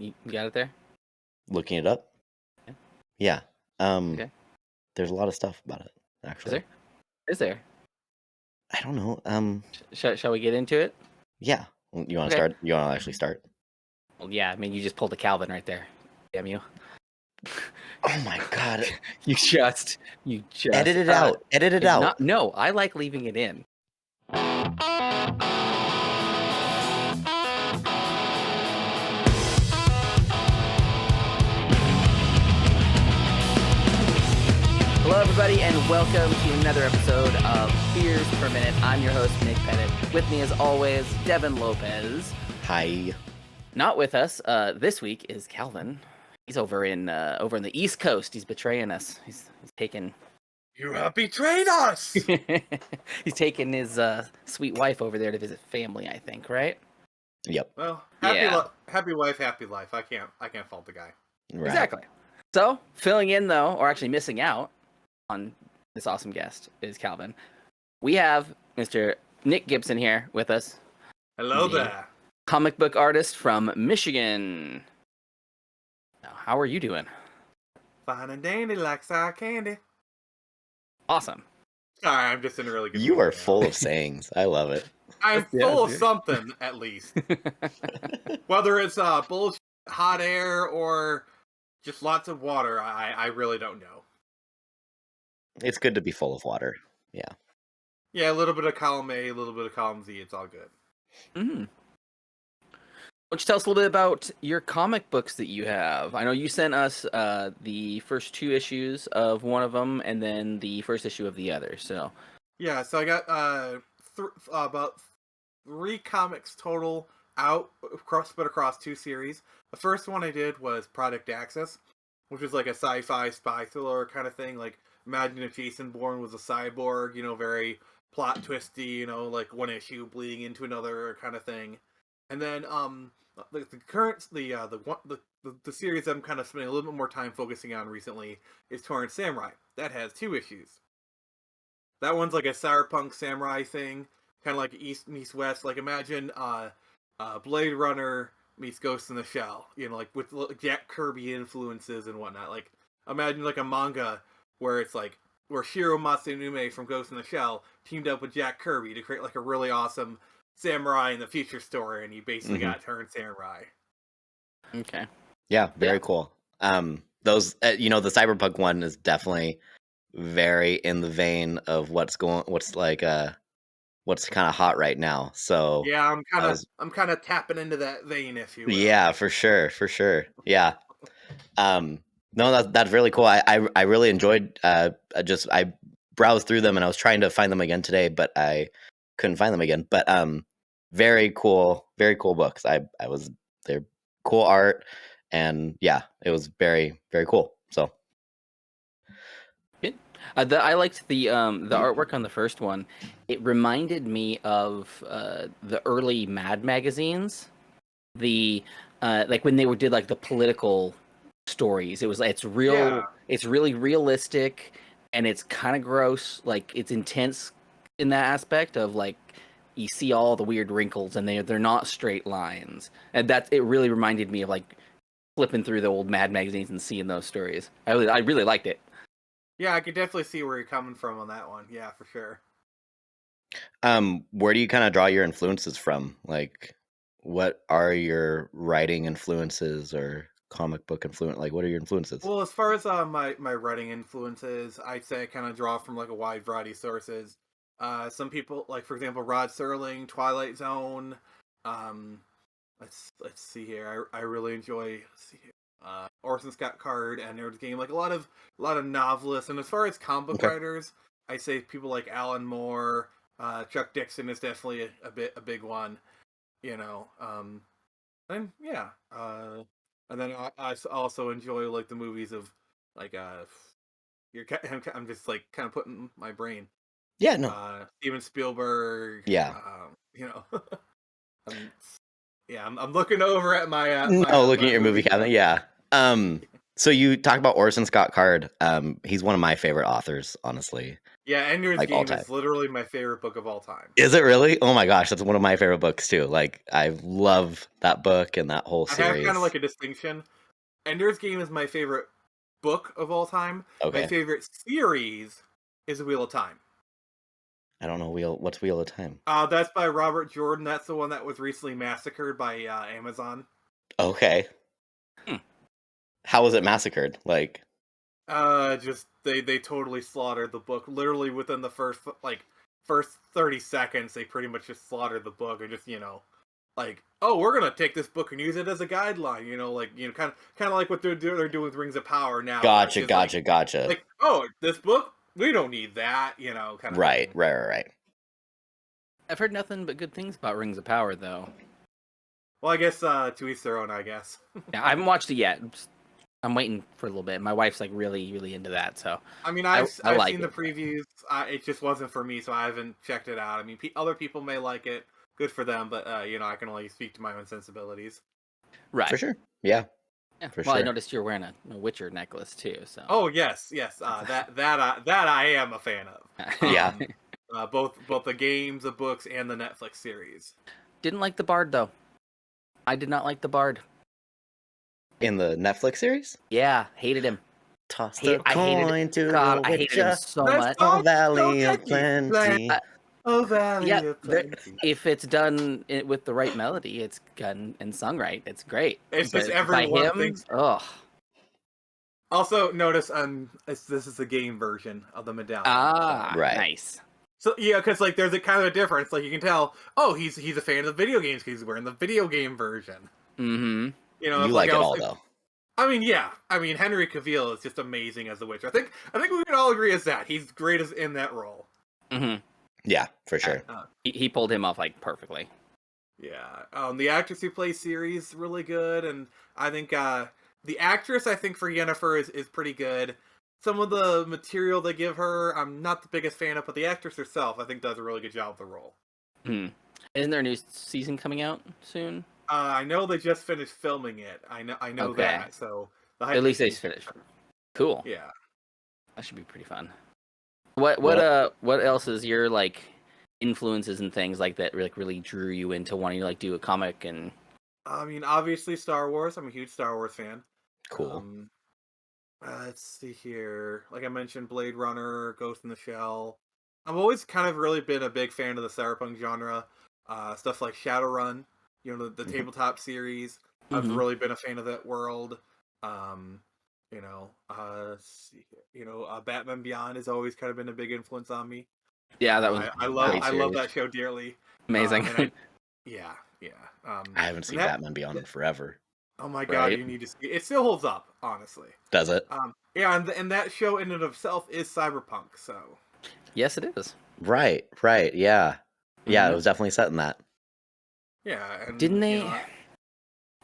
You got it there? Looking it up? Yeah. Yeah. Okay. There's a lot of stuff about it, Is actually. there? Is there? I don't know. Shall we get into it? Yeah. You want to Okay. start? You want to actually start? Well, yeah. I mean, you just pulled the Calvin right there. Damn you! Oh my god! You just Edit it out. Edit it out. No, I like leaving it in. Hello, everybody, and welcome to another episode of Beers Per Minute. I'm your host, Mick Pettit. With me, as always, Devin Lopez. Hi. Not with us this week is Calvin. He's over in the East Coast. He's betraying us. He's taking. You have betrayed us. He's taking his sweet wife over there to visit family, I think, right? Yep. Well, Yeah. happy wife, happy life. I can't fault the guy. Right. Exactly. So, filling in though, or actually missing out on this awesome guest is Calvin. We have Mr. Nick Gibson here with us. Hello The there. Comic book artist from Michigan. Now, how are you doing? Fine and dandy like sour candy. Awesome. Sorry, I'm just in a really good You mood are right full now. of sayings. I love it. I'm Yeah, full of dude. something, at least. Whether it's bullshit, hot air, or just lots of water, I really don't know. It's good to be full of water. Yeah. Yeah, a little bit of column A, a little bit of column Z. It's all good. Mm-hmm. Why don't you tell us a little bit about your comic books that you have? I know you sent us the first 2 issues of one of them, and then the first issue of the other. So Yeah, so I got about 3 comics total out, split across 2 series. The first one I did was Project Axis, which was like a sci-fi spy thriller kind of thing. Like, imagine if Jason Bourne was a cyborg, very plot twisty, like one issue bleeding into another kind of thing. And then the series I'm kind of spending a little bit more time focusing on recently is Torrent Samurai. That has 2 issues. That one's like a cyberpunk samurai thing, kind of like East meets West. Like, imagine Blade Runner meets Ghost in the Shell, like with Jack Kirby influences and whatnot. Like, imagine like a manga where it's like where Shiro Matsunume from Ghost in the Shell teamed up with Jack Kirby to create like a really awesome samurai in the future story, and you basically got Turned Samurai. okay. Yeah. Very cool. Those, the cyberpunk one is definitely very in the vein of what's kind of hot right now. So Yeah, I'm kind of tapping into that vein, if you will. yeah, for sure. Yeah. No, that's really cool. I really enjoyed. I browsed through them and I was trying to find them again today, but I couldn't find them again. But very cool books. They're cool art, and yeah, it was very cool. So Good. I liked the artwork on the first one. It reminded me of the early Mad magazines. The like when they did like the political stories. It's really realistic, and it's kind of gross. Like, it's intense in that aspect of like you see all the weird wrinkles, and they're not straight lines. And it really reminded me of like flipping through the old Mad magazines and seeing those stories. I really liked it. Yeah, I could definitely see where you're coming from on that one. Yeah, for sure. where do you kind of draw your influences from? Like, what are your writing influences or comic book influence? Like, what are your influences? Well, as far as my writing influences, I'd say I kind of draw from like a wide variety of sources. Some people, like for example, Rod Serling, Twilight Zone. Let's see here. I really enjoy Orson Scott Card and Nerd Game. Like a lot of novelists. And as far as comic book writers, I say people like Alan Moore, Chuck Dixon is definitely a big one. And yeah. And then I also enjoy like the movies of like I'm just like kind of putting my brain. Yeah, no. Steven Spielberg. Yeah. I'm looking over at my. Looking at your movie cabinet. Yeah. So you talk about Orson Scott Card. He's one of my favorite authors, honestly. Yeah, Ender's Like, all Game time. is literally my favorite book of all time. Is it really? Oh my gosh, that's one of my favorite books too. Like, I love that book and that whole I series. have kind of like a distinction. Ender's Game is my favorite book of all time. Okay. My favorite series is Wheel of Time. I don't know what's Wheel of Time. That's by Robert Jordan. That's the one that was recently massacred by Amazon. Okay. Hmm. How was it massacred? Like, Just they totally slaughtered the book. Literally within the first 30 seconds, they pretty much just slaughtered the book and just like, oh, we're gonna take this book and use it as a guideline. Kind of like what they're doing with Rings of Power now. gotcha. Like, oh, this book, we don't need that. Kind of Right. thing. I've heard nothing but good things about Rings of Power, though. Well, I guess to each their own. I guess. Yeah, I haven't watched it yet. I'm waiting for a little bit. My wife's like really, really into that. So I mean, I I've like seen the it. previews. It just wasn't for me, so I haven't checked it out. I mean, other people may like it. Good for them, but I can only speak to my own sensibilities. Right. For sure. Yeah. Yeah. For Well, I sure. noticed you're wearing a Witcher necklace too. So. Oh yes. That I am a fan of. Yeah. Both the games, the books, and the Netflix series. Didn't like the Bard though. I did not like the Bard. In the Netflix series? Yeah, hated him. Toss Hate- the I hated coin it. to God, the I hated him Witcher. so Let's much. go. Oh, Valley so of catchy. Plenty. Oh, Valley Yeah, of Plenty. if it's done with the right melody, it's done and sung right. It's great. It's But just by everyone him, thinks. ugh. Also, notice this is the game version of the medallion. Ah, Right. nice. So yeah, because like there's a kind of a difference. Like you can tell, oh, he's a fan of the video games because he's wearing the video game version. Mm-hmm. You like it all though. I mean, yeah. I mean, Henry Cavill is just amazing as the Witcher. I think we can all agree as that he's great as in that role. Mm-hmm. Yeah, for sure. He pulled him off like perfectly. Yeah. The actress who plays Ciri is really good, and I think the actress I think for Yennefer is pretty good. Some of the material they give her, I'm not the biggest fan of, but the actress herself, I think, does a really good job of the role. Isn't there a new season coming out soon? I know they just finished filming it. I know Okay. that. So At least they finished. Cool. Yeah. That should be pretty fun. What else is your like influences and things like that really drew you into wanting to like do a comic and? I mean, obviously Star Wars. I'm a huge Star Wars fan. Cool. Let's see here. Like I mentioned, Blade Runner, Ghost in the Shell. I've always kind of really been a big fan of the cyberpunk genre. Stuff like Shadowrun, the tabletop series. I've really been a fan of that world. Batman Beyond has always kind of been a big influence on me. Yeah, that was. I love that show dearly. Amazing. Yeah. I haven't seen Batman Beyond in forever. Oh my god, Right. you need to see it. It still holds up, honestly. Does it? Yeah, and that show in and of itself is cyberpunk, so. Yes, it is. Right. Yeah. Yeah, it was definitely set in that. Yeah, and Didn't they?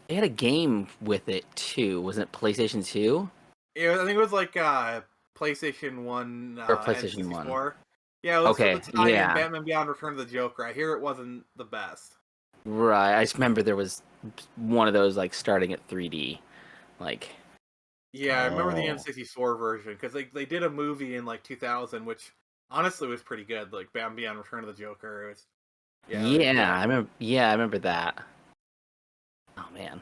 They had a game with it too. Wasn't it PlayStation 2? Yeah, I think it was like PlayStation 1 Or PlayStation 1. N64. Yeah, it was Okay, the tie-in yeah. Batman Beyond Return of the Joker. I hear it wasn't the best. Right. I just remember there was one of those like starting at 3D, like. Yeah, I remember the Oh. N64 version because they did a movie in like 2000, which honestly was pretty good. Like Batman Beyond Return of the Joker. It was, I remember. Yeah, I remember that. Oh man,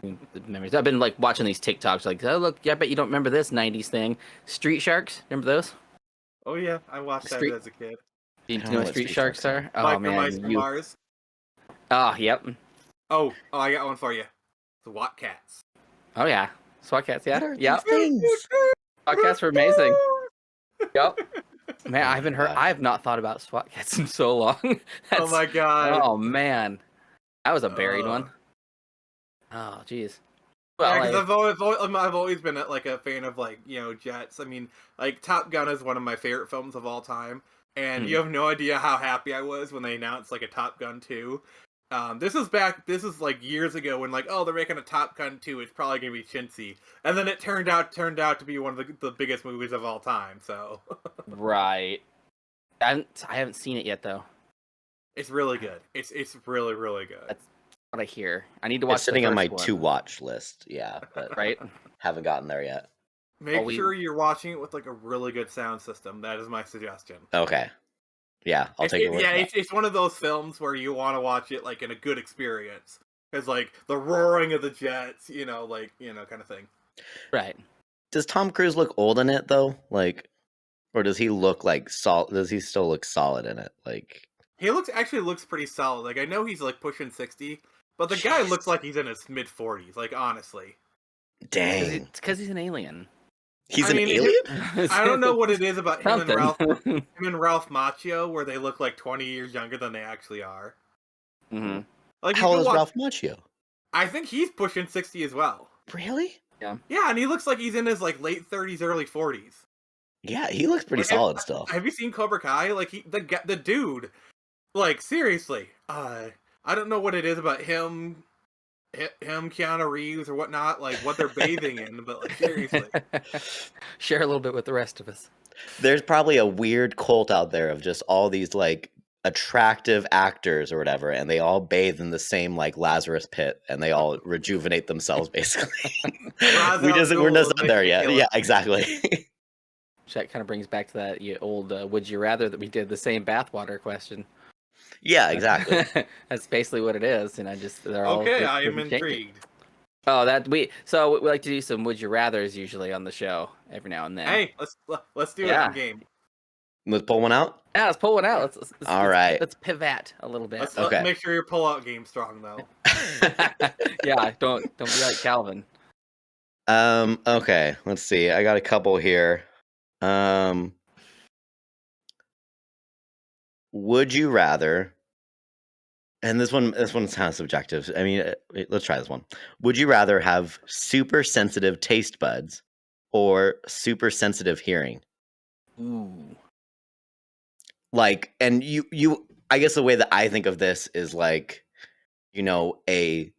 the memories. I've been like watching these TikToks. Like, oh look, I bet you don't remember this '90s thing. Street Sharks. Remember those? Oh yeah, I watched Street- that as a kid. Do you I don't know know what what Street Street Sharks Sharks are? Oh Micro man, Mice and Mars. Oh yep. Oh, I got one for you. The Watt Cats. Oh yeah. SWAT Cats. Yeah. What are Yep. these things? SWAT Cats were amazing. Yep. Man, I haven't heard. God. I have not thought about SWAT Cats in so long. Oh That's- my god. Oh man, that was a buried one. Oh jeez. Well, Yeah, because like, I've always been like a fan of like jets. I mean, like Top Gun is one of my favorite films of all time, and you have no idea how happy I was when they announced like a Top Gun 2. This is like years ago when like, oh, they're making a Top Gun 2. It's probably gonna be chintzy, and then it turned out to be one of the biggest movies of all time. So right. I haven't seen it yet though. it's really good. It's really really good. That's what I hear. I need to watch. It's sitting the on my first one, to watch list. Yeah, but Right. haven't gotten there yet. Make sure you're watching it with like a really good sound system. That is my suggestion. Okay. Yeah, I'll take your word for that. It's one of those films where you want to watch it like in a good experience. It's like the roaring of the jets, kind of thing. Right. Does Tom Cruise look old in it though? Like, or does he look like solid? Does he still look solid in it? Like, He looks pretty solid. Like I know he's like pushing 60, but the guy looks like he's in his mid 40s. Like honestly, dang, It's because he's an alien. he's I an mean, alien. I don't know what it is about him and Something. Ralph Macchio where they look like 20 years younger than they actually are. Mm-hmm. Like How old is Ralph Macchio? I think he's pushing 60 as well. Really? Yeah. Yeah, and he looks like he's in his like late 30s, early 40s. Yeah, he looks pretty solid still. Have you seen Cobra Kai? Like the dude, like seriously, I don't know what it is about him, Keanu Reeves or whatnot, like what they're bathing in, but like seriously, Share a little bit with the rest of us. There's probably a weird cult out there of just all these like attractive actors or whatever, and they all bathe in the same like Lazarus pit, and they all rejuvenate themselves basically. we're just not there yet. Yeah, exactly. That kind of brings back to that old "Would you rather" that we did the same bathwater question. Yeah, exactly. That's basically what it is, and they're all okay. I am intrigued. Oh, we like to do some "Would you rather's" usually on the show every now and then. Hey, let's do it on game. Let's pull one out. Yeah, let's pull one out. Let's pivot a little bit. Let's make sure your pull-out game's strong though. Yeah, don't be like Calvin. Okay, let's see. I got a couple here. Would you rather? And this one's kind of subjective. I mean, let's try this one. Would you rather have super sensitive taste buds or super sensitive hearing? Ooh. Like, and I guess the way that I think of this is like, a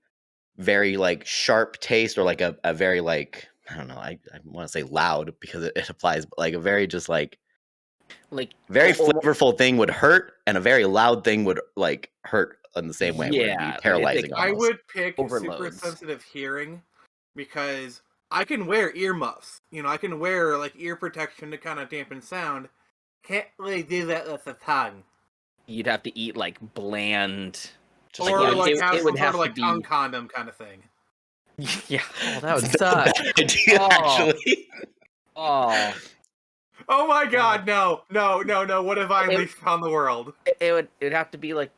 very like sharp taste or like a very like, I don't know, I want to say loud because it applies, but like a very just like very flavorful thing would hurt and a very loud thing would like hurt in the same way. Yeah, would be paralyzing. I would pick Overloads. super sensitive hearing because I can wear earmuffs. I can wear like ear protection to kind of dampen sound. Can't really do that with the tongue. You'd have to eat like bland, or like have some sort of like tongue condom kind of thing. Yeah, that would suck. Actually. Oh my God! No! What have I unleashed upon the world? It'd have to be like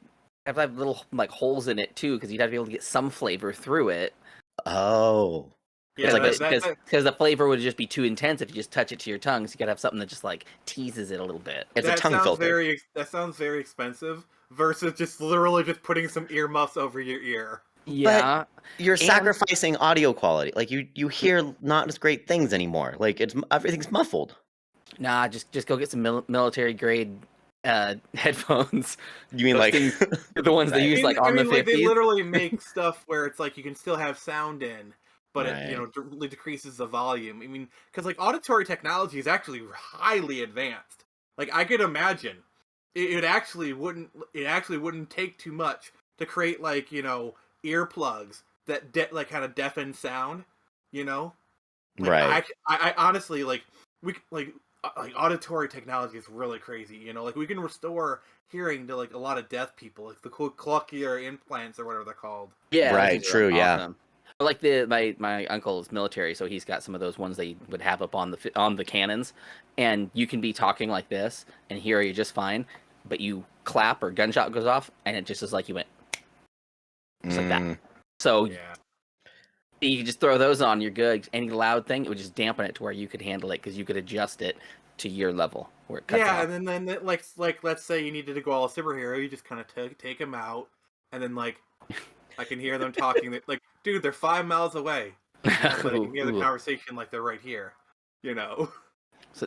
have little like holes in it too, because you'd have to be able to get some flavor through it. Oh. Yeah, because the flavor would just be too intense if you just touch it to your tongue. So you gotta have something that just like teases it a little bit. It's a tongue filter. That sounds very expensive versus just literally just putting some earmuffs over your ear. Yeah, but you're sacrificing audio quality. Like you hear not as great things anymore. Like everything's muffled. Nah, just go get some military grade headphones. You mean like the ones they use like on the 50s? Like, they literally make stuff where it's like you can still have sound in, but it really decreases the volume. I mean, because like auditory technology is actually highly advanced. Like I could imagine it actually wouldn't take too much to create like earplugs that like kind of deafen sound. Right. I honestly like auditory technology is really crazy. Like we can restore hearing to like a lot of deaf people, like the cochlear implants or whatever they're called. Yeah, right. True. Awesome. Yeah. But like my uncle is military, so he's got some of those ones they would have up on the cannons, and you can be talking like this and hear you just fine, but you clap or gunshot goes off, and it just is like you went just like that. So you can just throw those on, you're good. Any loud thing, it would just dampen it to where you could handle it because you could adjust it to your level where it cuts off. And then like let's say you needed to go all superhero, you just kind of take them out, and then like I can hear them talking. Like, dude, they're 5 miles away, but I can hear the conversation like they're right here. So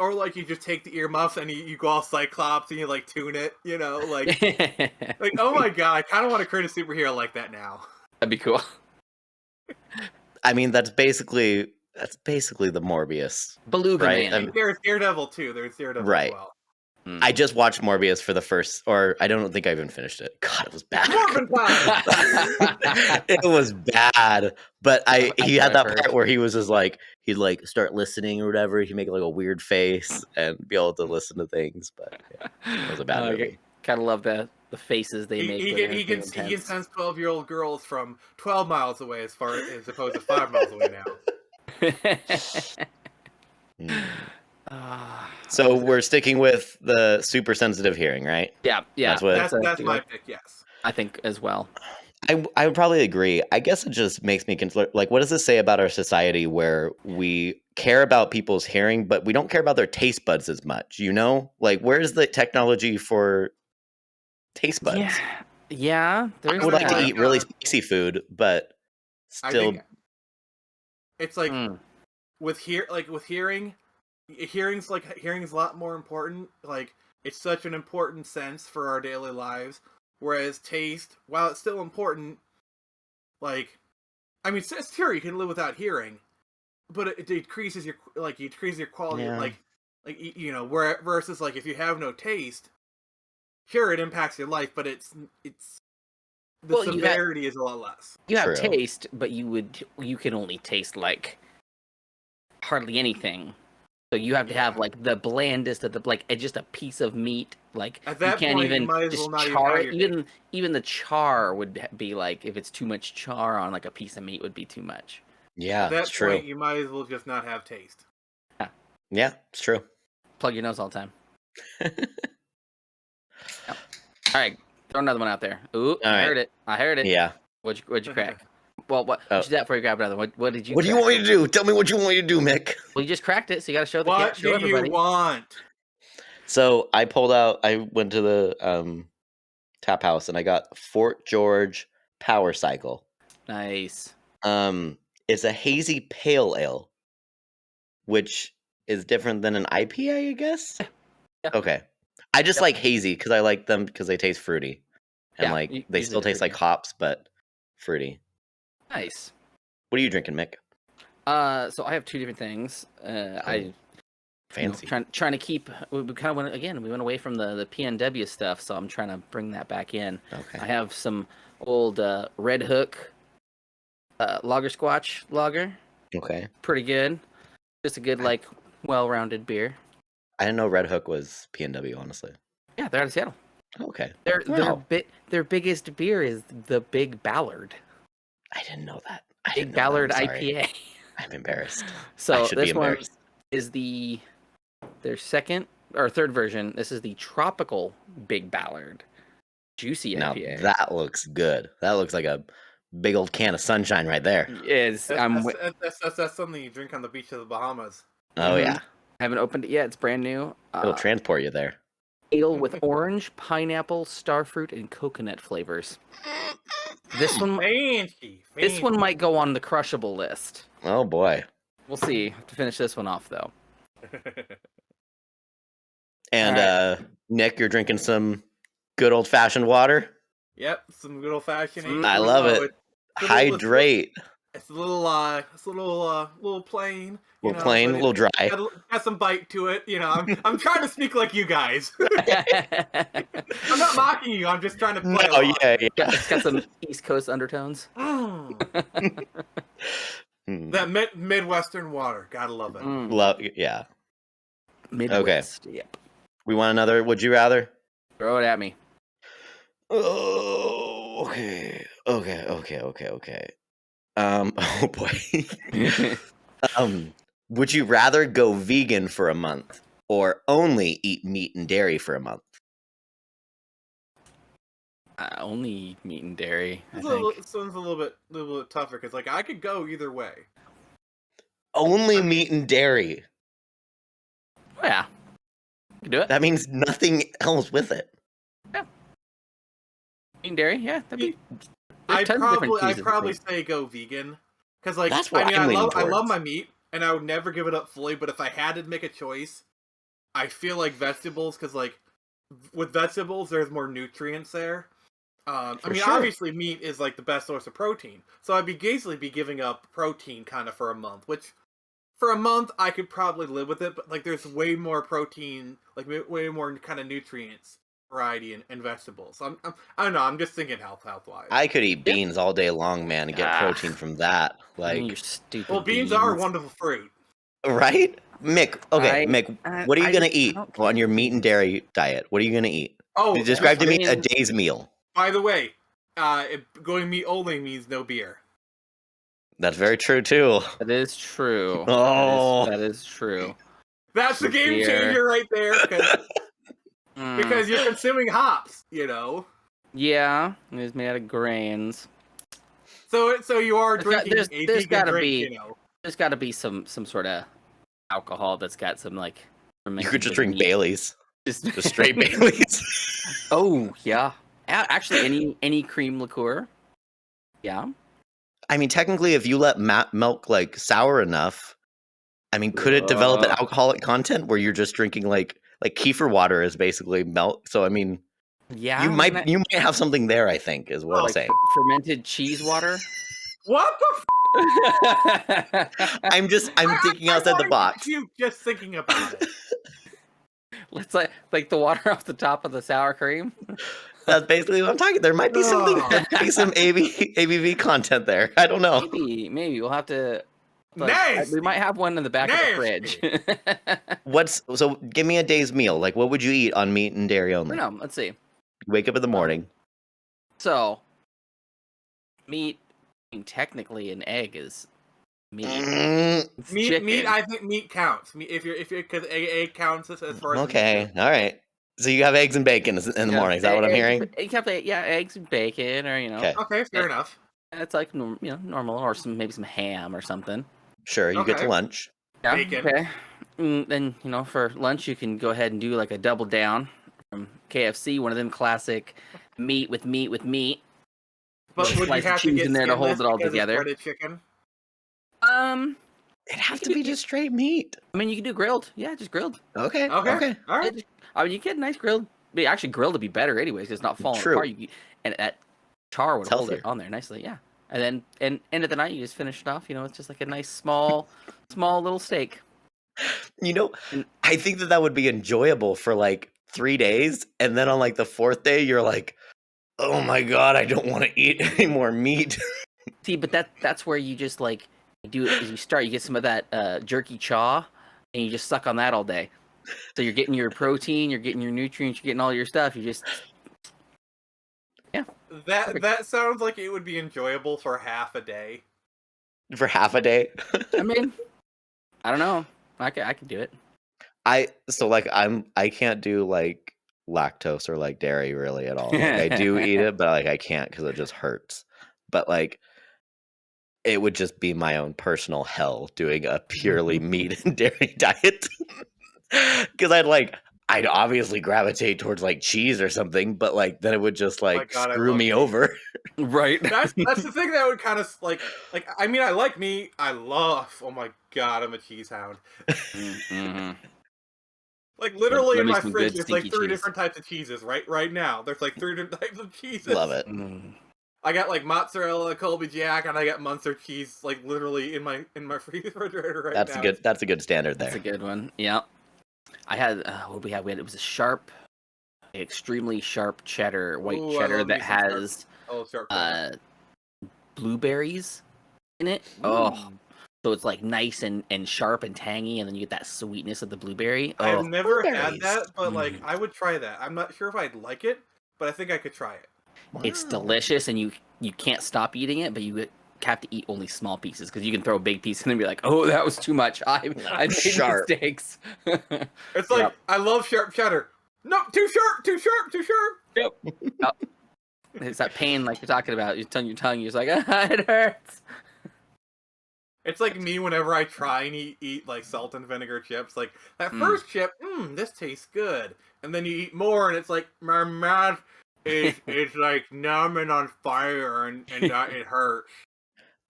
or like you just take the earmuffs and you go all Cyclops and you like tune it. Like like oh my God, I kind of want to create a superhero like that now. That'd be cool. I mean, that's basically the Morbius Beluga right? Man. There's Daredevil too. There's Daredevil as well. I just watched Morbius for the first, or I don't think I even finished it. God, it was bad. Morbin time! It was bad, but he had that I've heard. part where he was just like he'd like start listening or whatever. He'd make like a weird face and be able to listen to things. But yeah, it was a bad movie. Kind of love the faces they make. He can sense 12-year-old girls from 12 miles away as opposed to 5 miles away now. So we're sticking with the super sensitive hearing, right? Yeah. That's my pick. Yes, I think as well. I would probably agree. I guess it just makes me consider, like, what does this say about our society where we care about people's hearing, but we don't care about their taste buds as much? You know, like, where's the technology for taste buds? Yeah. I would like to eat really spicy food, but still, it's like with hearing. Hearing's a lot more important. Like, it's such an important sense for our daily lives. Whereas taste, while it's still important, like, I mean, it's true you can live without hearing, but it decreases your quality. Yeah. You know, where versus like if you have no taste, sure it impacts your life, but it's the severity is a lot less. You have True. taste, but you can only taste like hardly anything. So you have to have like the blandest of the just a piece of meat. Like at that you can't point, even you might as just well not char even it. Even the char would be like if it's too much char on like a piece of meat would be too much. Yeah, at that it's true. point, you might as well just not have taste. Yeah, it's true. Plug your nose all the time. Yep. All right, throw another one out there. Ooh, I heard it. Yeah. What'd you crack? Well, what? You should do that before you grab another one. What did you? What do you want me to do? Tell me what you want me to do, Mick. Well, you just cracked it, so you got to show the What show everybody. you want? So I went to the tap house and I got Fort George Power Cycle. Nice. It's a hazy pale ale, which is different than an IPA, I guess. Yeah. Okay. I just like hazy because I like them because they taste fruity, and they still taste like hops, but fruity. Nice. What are you drinking, Mick? So I have two different things. Fancy. Trying to keep. We kind of went away from the PNW stuff, so I'm trying to bring that back in. Okay. I have some old Red Hook Lager Squatch lager. Okay. Pretty good. Just a good well-rounded beer. I didn't know Red Hook was PNW, honestly. Yeah, they're out of Seattle. Okay. Their biggest beer is the Big Ballard. I didn't know that. Big Ballard IPA. I'm embarrassed. So I should be embarrassed. One is their second or third version. This is the Tropical Big Ballard Juicy IPA. Now that looks good. That looks like a big old can of sunshine right there. That's something you drink on the beach of the Bahamas. Oh yeah. I haven't opened it yet. It's brand new. It'll transport you there. Ale with orange, pineapple, starfruit, and coconut flavors. This one, fancy. This one might go on the crushable list. Oh boy. We'll see. Have to finish this one off though. And Nick, you're drinking some good old fashioned water. Yep, some good old fashioned. I love it. Hydrate. It's a little plain. A little plain, a little dry. Got some bite to it. You know, I'm trying to speak like you guys. I'm not mocking you. I'm just trying to play. Oh yeah. It's got some East Coast undertones. That Midwestern water, gotta love it. Yeah. Midwest. Okay. Yep. We want another. Would you rather? Throw it at me. Oh, okay. Oh boy. Would you rather go vegan for a month or only eat meat and dairy for a month? Only eat meat and dairy. This one's a little bit tougher because I could go either way. Only meat and dairy. Yeah, you can do it. That means nothing else with it. Yeah. Meat and dairy. Yeah, that'd be. I'd probably say go vegan because that's what I love my meat and I would never give it up fully. But if I had to make a choice, I feel like vegetables because with vegetables there's more nutrients there. Obviously meat is the best source of protein, so I'd easily be giving up protein kind of for a month, which for a month, I could probably live with it, but like there's way more protein, like way more kind of nutrients, variety, and vegetables. So I don't know. I'm just thinking health wise. I could eat Yeah. beans all day long, man, and get Ah. protein from that. You're Like, stupid. Well, beans are a wonderful fruit. right? Mick, okay, I- Mick, I- what are you I gonna just- I eat don't on care your for meat and beans. dairy diet? What are you gonna eat? Oh, Describe to me a beans. day's meal. by the way, going meat only means no beer. That's very true too. That is true. Oh. That is true. That's the game Beer. changer right there, Mm. because you're consuming hops. You know. Yeah, it is made out of grains. So you are drinking there's a gotta vegan drink, be- you know. There's got to be some sort of alcohol that's got some like. You could just fermented drink meat. Bailey's. Just Just straight Bailey's. Oh yeah, actually any cream liqueur. Yeah. I mean, technically, if you let milk like sour enough, I mean, could it develop an alcoholic content where you're just drinking like kefir water is basically milk? So I mean, Yeah. you might have something there. I think is what I'm like saying. Fermented cheese water. What the? I'm thinking outside the box. You just thinking about it. Let's like the water off the top of the sour cream. That's basically what I'm talking. There might be something. There might be some ABV content there. I don't know. Maybe we'll have to. Nasty. We might have one in the back of the fridge. So? Give me a day's meal. Like, what would you eat on meat and dairy only? No, let's see. Wake up in the morning. So, meat. I mean, technically, an egg is meat. It's Meat. chicken. I think meat counts. If you're because egg counts as far as Okay, all right. So you have eggs and bacon in the morning. Is that what I'm hearing? Eggs and bacon, or Okay. Okay, fair enough. it's like normal, or maybe some ham or something. Sure, you get to Okay. lunch. Yeah. Bacon. Okay. Then for lunch you can go ahead and do like a double down from KFC, one of them classic meat with meat. But would you Slice of have to cheese get in there to hold skinless it all because it's together. breaded chicken? It has to be just straight meat. I mean, you can do grilled. Yeah, just grilled. Okay. Okay. All right. I mean, you get a nice grilled. But actually, grilled would be better anyways. 'Cause it's not falling True. apart. And that char would It's hold healthier. it on there nicely. Yeah. And then, end of the night, you just finish it off. It's just like a nice small little steak. I think that would be enjoyable for like 3 days, and then on like the 4th day, you're like, "Oh my god, I don't want to eat any more meat." See, but that's where you just like do it. You get some of that jerky chaw, and you just suck on that all day. So you're getting your protein, you're getting your nutrients, you're getting all your stuff. You just That sounds like it would be enjoyable for half a day. For half a day. I mean, I don't know. I could do it. I can't do like lactose or like dairy really at all. Like, I do eat it, but like I can't because it just hurts. But like it would just be my own personal hell doing a purely meat and dairy diet. Because I'd obviously gravitate towards like cheese or something, but like then it would just like God, I screw love me cheese. over. Right. That's the thing that would kind of like I mean I like meat. I love. Oh my god, I'm a cheese hound. Mm-hmm. Like literally Let in me my some fridge, good there's like stinky 3 cheese. different types of cheeses. Right now, there's like 3 different types of cheeses. Love it. I got like mozzarella, Colby Jack, and I got Munster cheese. Like literally in my refrigerator right That's now. a good standard there. That's a good one. Yeah. I had what did we have? It was a sharp, extremely sharp white Ooh, I cheddar love me that some has sharp blueberries in it. Oh, so it's like nice and sharp and tangy, and then you get that sweetness of the blueberry. I've Oh, never had blueberries. that, but like Mm. I would try that. I'm not sure if I'd like it, but I think I could try it. it's Wow. delicious, and you can't stop eating it, but you have to eat only small pieces because you can throw a big piece in and be like, "Oh, that was too much. I made Sharp. mistakes." It's like Yep. I love sharp cheddar. No, too sharp. It's that pain like you're talking about. Your tongue, you're just like, it hurts. It's like me whenever I try and eat like salt and vinegar chips. Like that Mm. first chip, this tastes good, and then you eat more, and it's like my mouth is like numb and on fire, and that it hurts.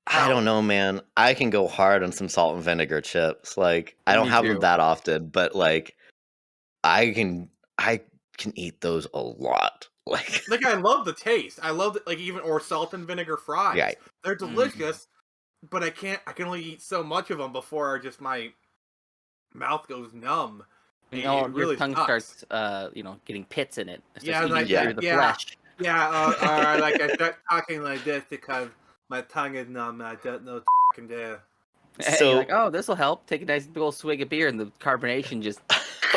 I don't know, man. I can go hard on some salt and vinegar chips. Like I don't Me have too. them that often, but like I can eat those a lot. Like I love the taste. I love it, like even or salt and vinegar fries. Yeah. They're delicious, but I can't. I can only eat so much of them before just my mouth goes numb. You It, know, it your really tongue sucks. starts, getting pits in it. It starts Yeah, eating like Yeah. through the yeah, flesh. yeah. Like I start talking like this because my tongue is numb. And I don't know what to fucking do. And you're like, So, oh, this will help. Take a nice big old swig of beer, and the carbonation just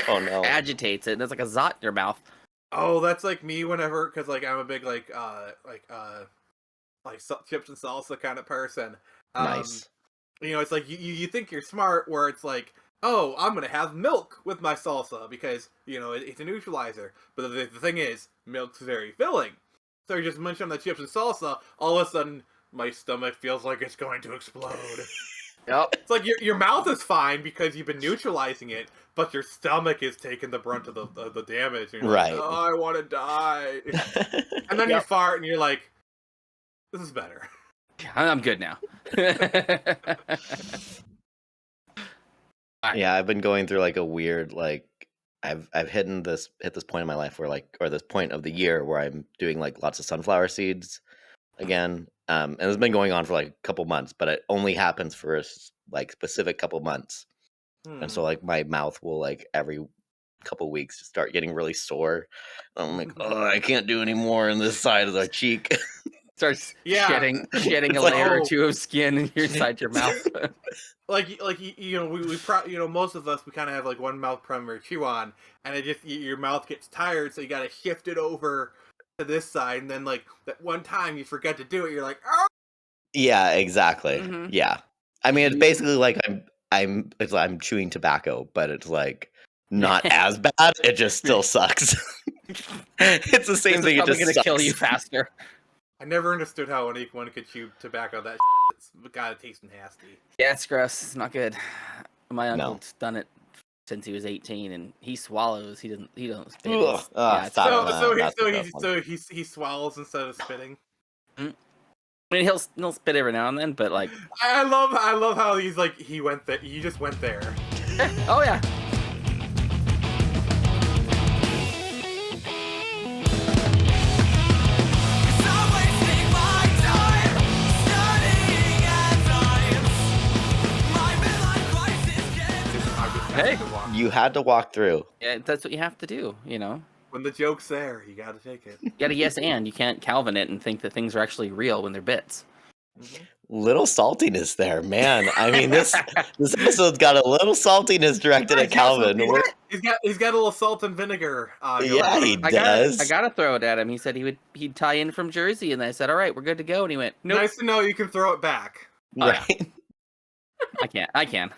oh no. agitates it. And there's like a zot in your mouth. Oh, that's like me whenever, because like I'm a big chips and salsa kind of person. Nice. You know, it's like you think you're smart, where it's like, oh, I'm gonna have milk with my salsa because you know it's a neutralizer. But the thing is, milk's very filling. So you just munch on the chips and salsa, all of a sudden my stomach feels like it's going to explode. Yep. It's like your mouth is fine because you've been neutralizing it, but your stomach is taking the brunt of the damage. And you're Right. like, oh, I want to die. And then you Yep. fart, and you're like, this is better. I'm good now. Yeah, I've been going through like a weird like I've hit this point in my life where or this point of the year where I'm doing like lots of sunflower seeds again. And it's been going on for like a couple months, but it only happens for like specific couple months. And so like my mouth will like every couple weeks just start getting really sore. I'm like, oh, I can't do any more on this side of the cheek. Starts Yeah. shedding It's a like, layer or oh. two of skin inside your mouth. like you know you know, most of us, we kind of have like one mouth primary chew on, and it just your mouth gets tired, so you got to shift it over to this side, and then like that one time you forget to do it, you're like, oh. Yeah, exactly. Mhm. Yeah. I mean, it's basically like I'm chewing tobacco, but it's like not as bad. It just still sucks. It's the same This thing. is It probably just gonna sucks. kill you faster. I never understood how anyone could chew tobacco. That it's gotta taste nasty. Yeah, it's gross. It's not good. My No. uncle's done it since he was 18, and he swallows. He doesn't spit. Ugh. It's, Ah, yeah, it's stop. gross. That's the gross one. He swallows instead of spitting. I mean, he'll spit every now and then, but like, I love how he's like he went there. He just went there. oh yeah. Hey. You had to walk through. Yeah, that's what you have to do, you know. When the joke's there, you gotta take it. You gotta yes and. You can't Calvin it and think that things are actually real when they're bits. Mm-hmm. Little saltiness there, man. I mean, this episode's got a little saltiness directed at Calvin. He's got a little salt and vinegar. Yeah, he does. I gotta throw it at him. He said he'd tie in from Jersey, and I said, all right, we're good to go. And he went, nope. Nice to know you can throw it back. Oh, yeah. Right. I can.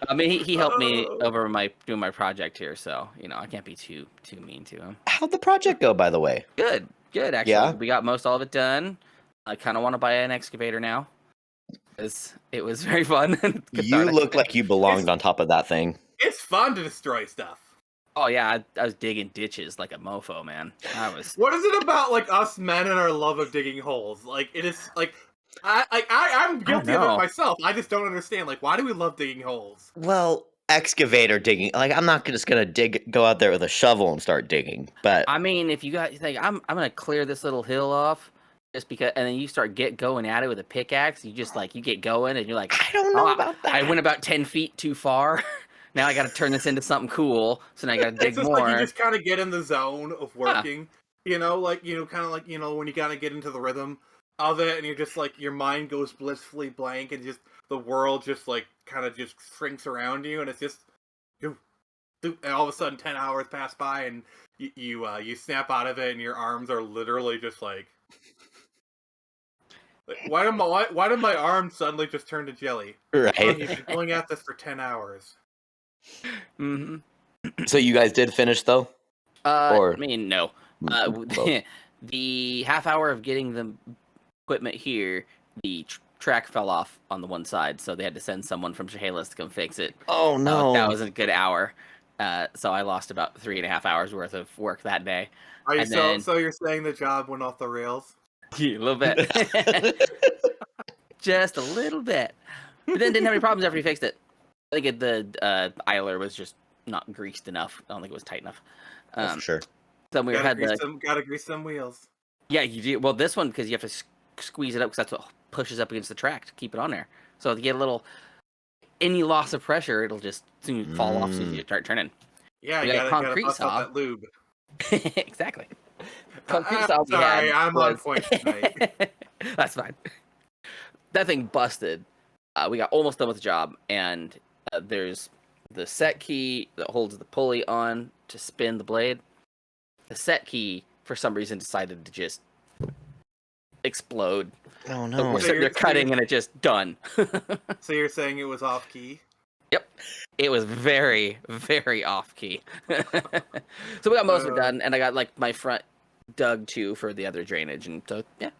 I mean, he helped me over doing my project here, so you know I can't be too mean to him. How'd the project go, by the way? Good actually. Yeah? We got all of it done. I kind of want to buy an excavator now, because it was very fun. You look like you belonged on top of that thing. It's fun to destroy stuff. Oh yeah, I was digging ditches like a mofo, man. What is it about like us men and our love of digging holes? Like it is like I'm guilty of it myself. I just don't understand. Like, why do we love digging holes? Well, excavator digging. Like, I'm not just gonna go out there with a shovel and start digging. But I mean, if you guys think I'm gonna clear this little hill off, just because, and then you start going at it with a pickaxe, you get going, and you're like, I don't know about that. I went about 10 feet too far. Now I got to turn this into something cool. So now I got to dig it's just more. Like you just kind of get in the zone of working. You know, like kind of like when you gotta get into the rhythm of it, and you're just like your mind goes blissfully blank, and just the world just like kind of just shrinks around you, and it's just and all of a sudden 10 hours pass by, and you snap out of it, and your arms are literally just like why did my arms suddenly just turn to jelly? Right. Oh, you've been going at this for 10 hours. Mm-hmm. So you guys did finish though? I mean, no. The half hour of getting the equipment here, the track fell off on the one side, so they had to send someone from Chehalis to come fix it. Oh no, that was a good hour. So I lost about 3.5 hours worth of work that day. So you're saying the job went off the rails? Yeah, a little bit. Just a little bit. But then didn't have any problems after he fixed it. I think the idler was just not greased enough. I don't think it was tight enough. For sure. Then we gotta grease some wheels. Yeah, you do. Well, this one, because you have to squeeze it up, because that's what pushes up against the track to keep it on there. So if you get a little any loss of pressure, it'll just soon fall off as soon as you start turning. Yeah, We you got a gotta concrete bust out saw. that lube. Exactly. Concrete I'm saw we sorry, had I'm on point tonight. That's fine. That thing busted. We got almost done with the job, and there's the set key that holds the pulley on to spin the blade. The set key, for some reason, decided to just explode. Oh So no! we're sitting there cutting, and it just done. So you're saying it was off key? Yep. It was very, very off key. So we got most of it done, and I got like my front dug too for the other drainage, and so yeah.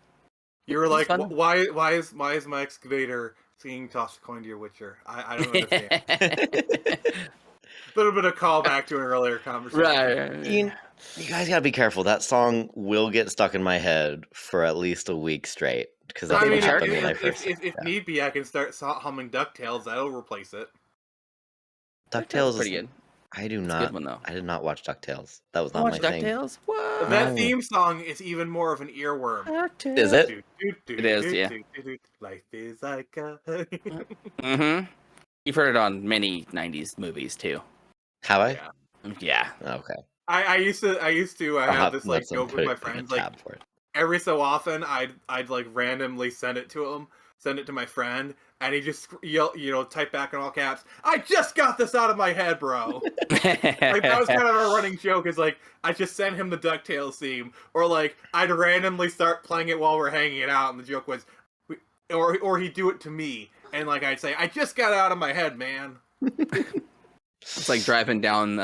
You were It's like, fun. why is my excavator singing "Toss a Coin to Your Witcher"? I don't understand. A little bit of callback to an earlier conversation. Right. You guys gotta be careful. That song will get stuck in my head for at least a week straight because that's I what mean, happened when I first. if need be, I can start humming DuckTales. That'll replace it. DuckTales is DuckTales. pretty good. I do It's a not. good one though. I did not watch DuckTales. That was I not watched my thing. DuckTales. What? That No. theme song is even more of an earworm. DuckTales. Is it? It is, yeah. Life is like a... Mm-hmm. You've heard it on many '90s movies too. Have I? Yeah. Yeah. Okay. I used to I'll have this like let's joke put with my it in a friends, like tab for it. every so often I'd like randomly send it to him, send it to my friend, and he just type back in all caps, "I just got this out of my head, bro." Like that was kind of our running joke, is like I just sent him the DuckTales theme, or like I'd randomly start playing it while we're hanging it out, and the joke was, or he'd do it to me, and like I'd say, "I just got it out of my head, man." It's like driving down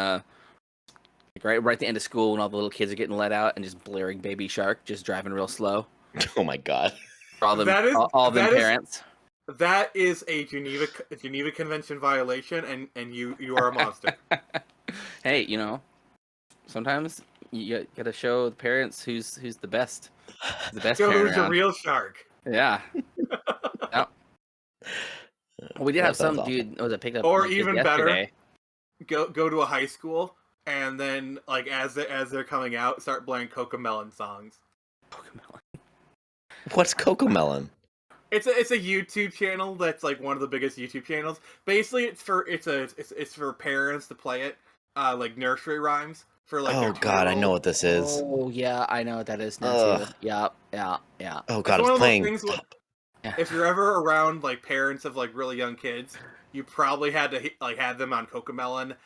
right at the end of school when all the little kids are getting let out and just blaring Baby Shark, just driving real slow. Oh my god. For all them, That is- all them that is- parents. That is a Geneva Convention violation, and you are a monster. Hey, sometimes you gotta show the parents who's the best. The best So parent who's the around. real shark? Yeah. Yep. We did That have some sounds awful. dude that picked up Or my kid even yesterday. better, go to a high school, and then like as they're coming out, start playing Cocomelon songs. What's Cocomelon? It's a YouTube channel that's like one of the biggest YouTube channels. Basically, it's for parents to play it, like nursery rhymes for like. Oh their god, I know 2-year-old. what this is. Oh yeah, I know what that is now Ugh. too. Yeah. Oh It's god, one it's of those playing. things where- Yeah. If you're ever around like parents of like really young kids, you probably had to like have them on Cocomelon.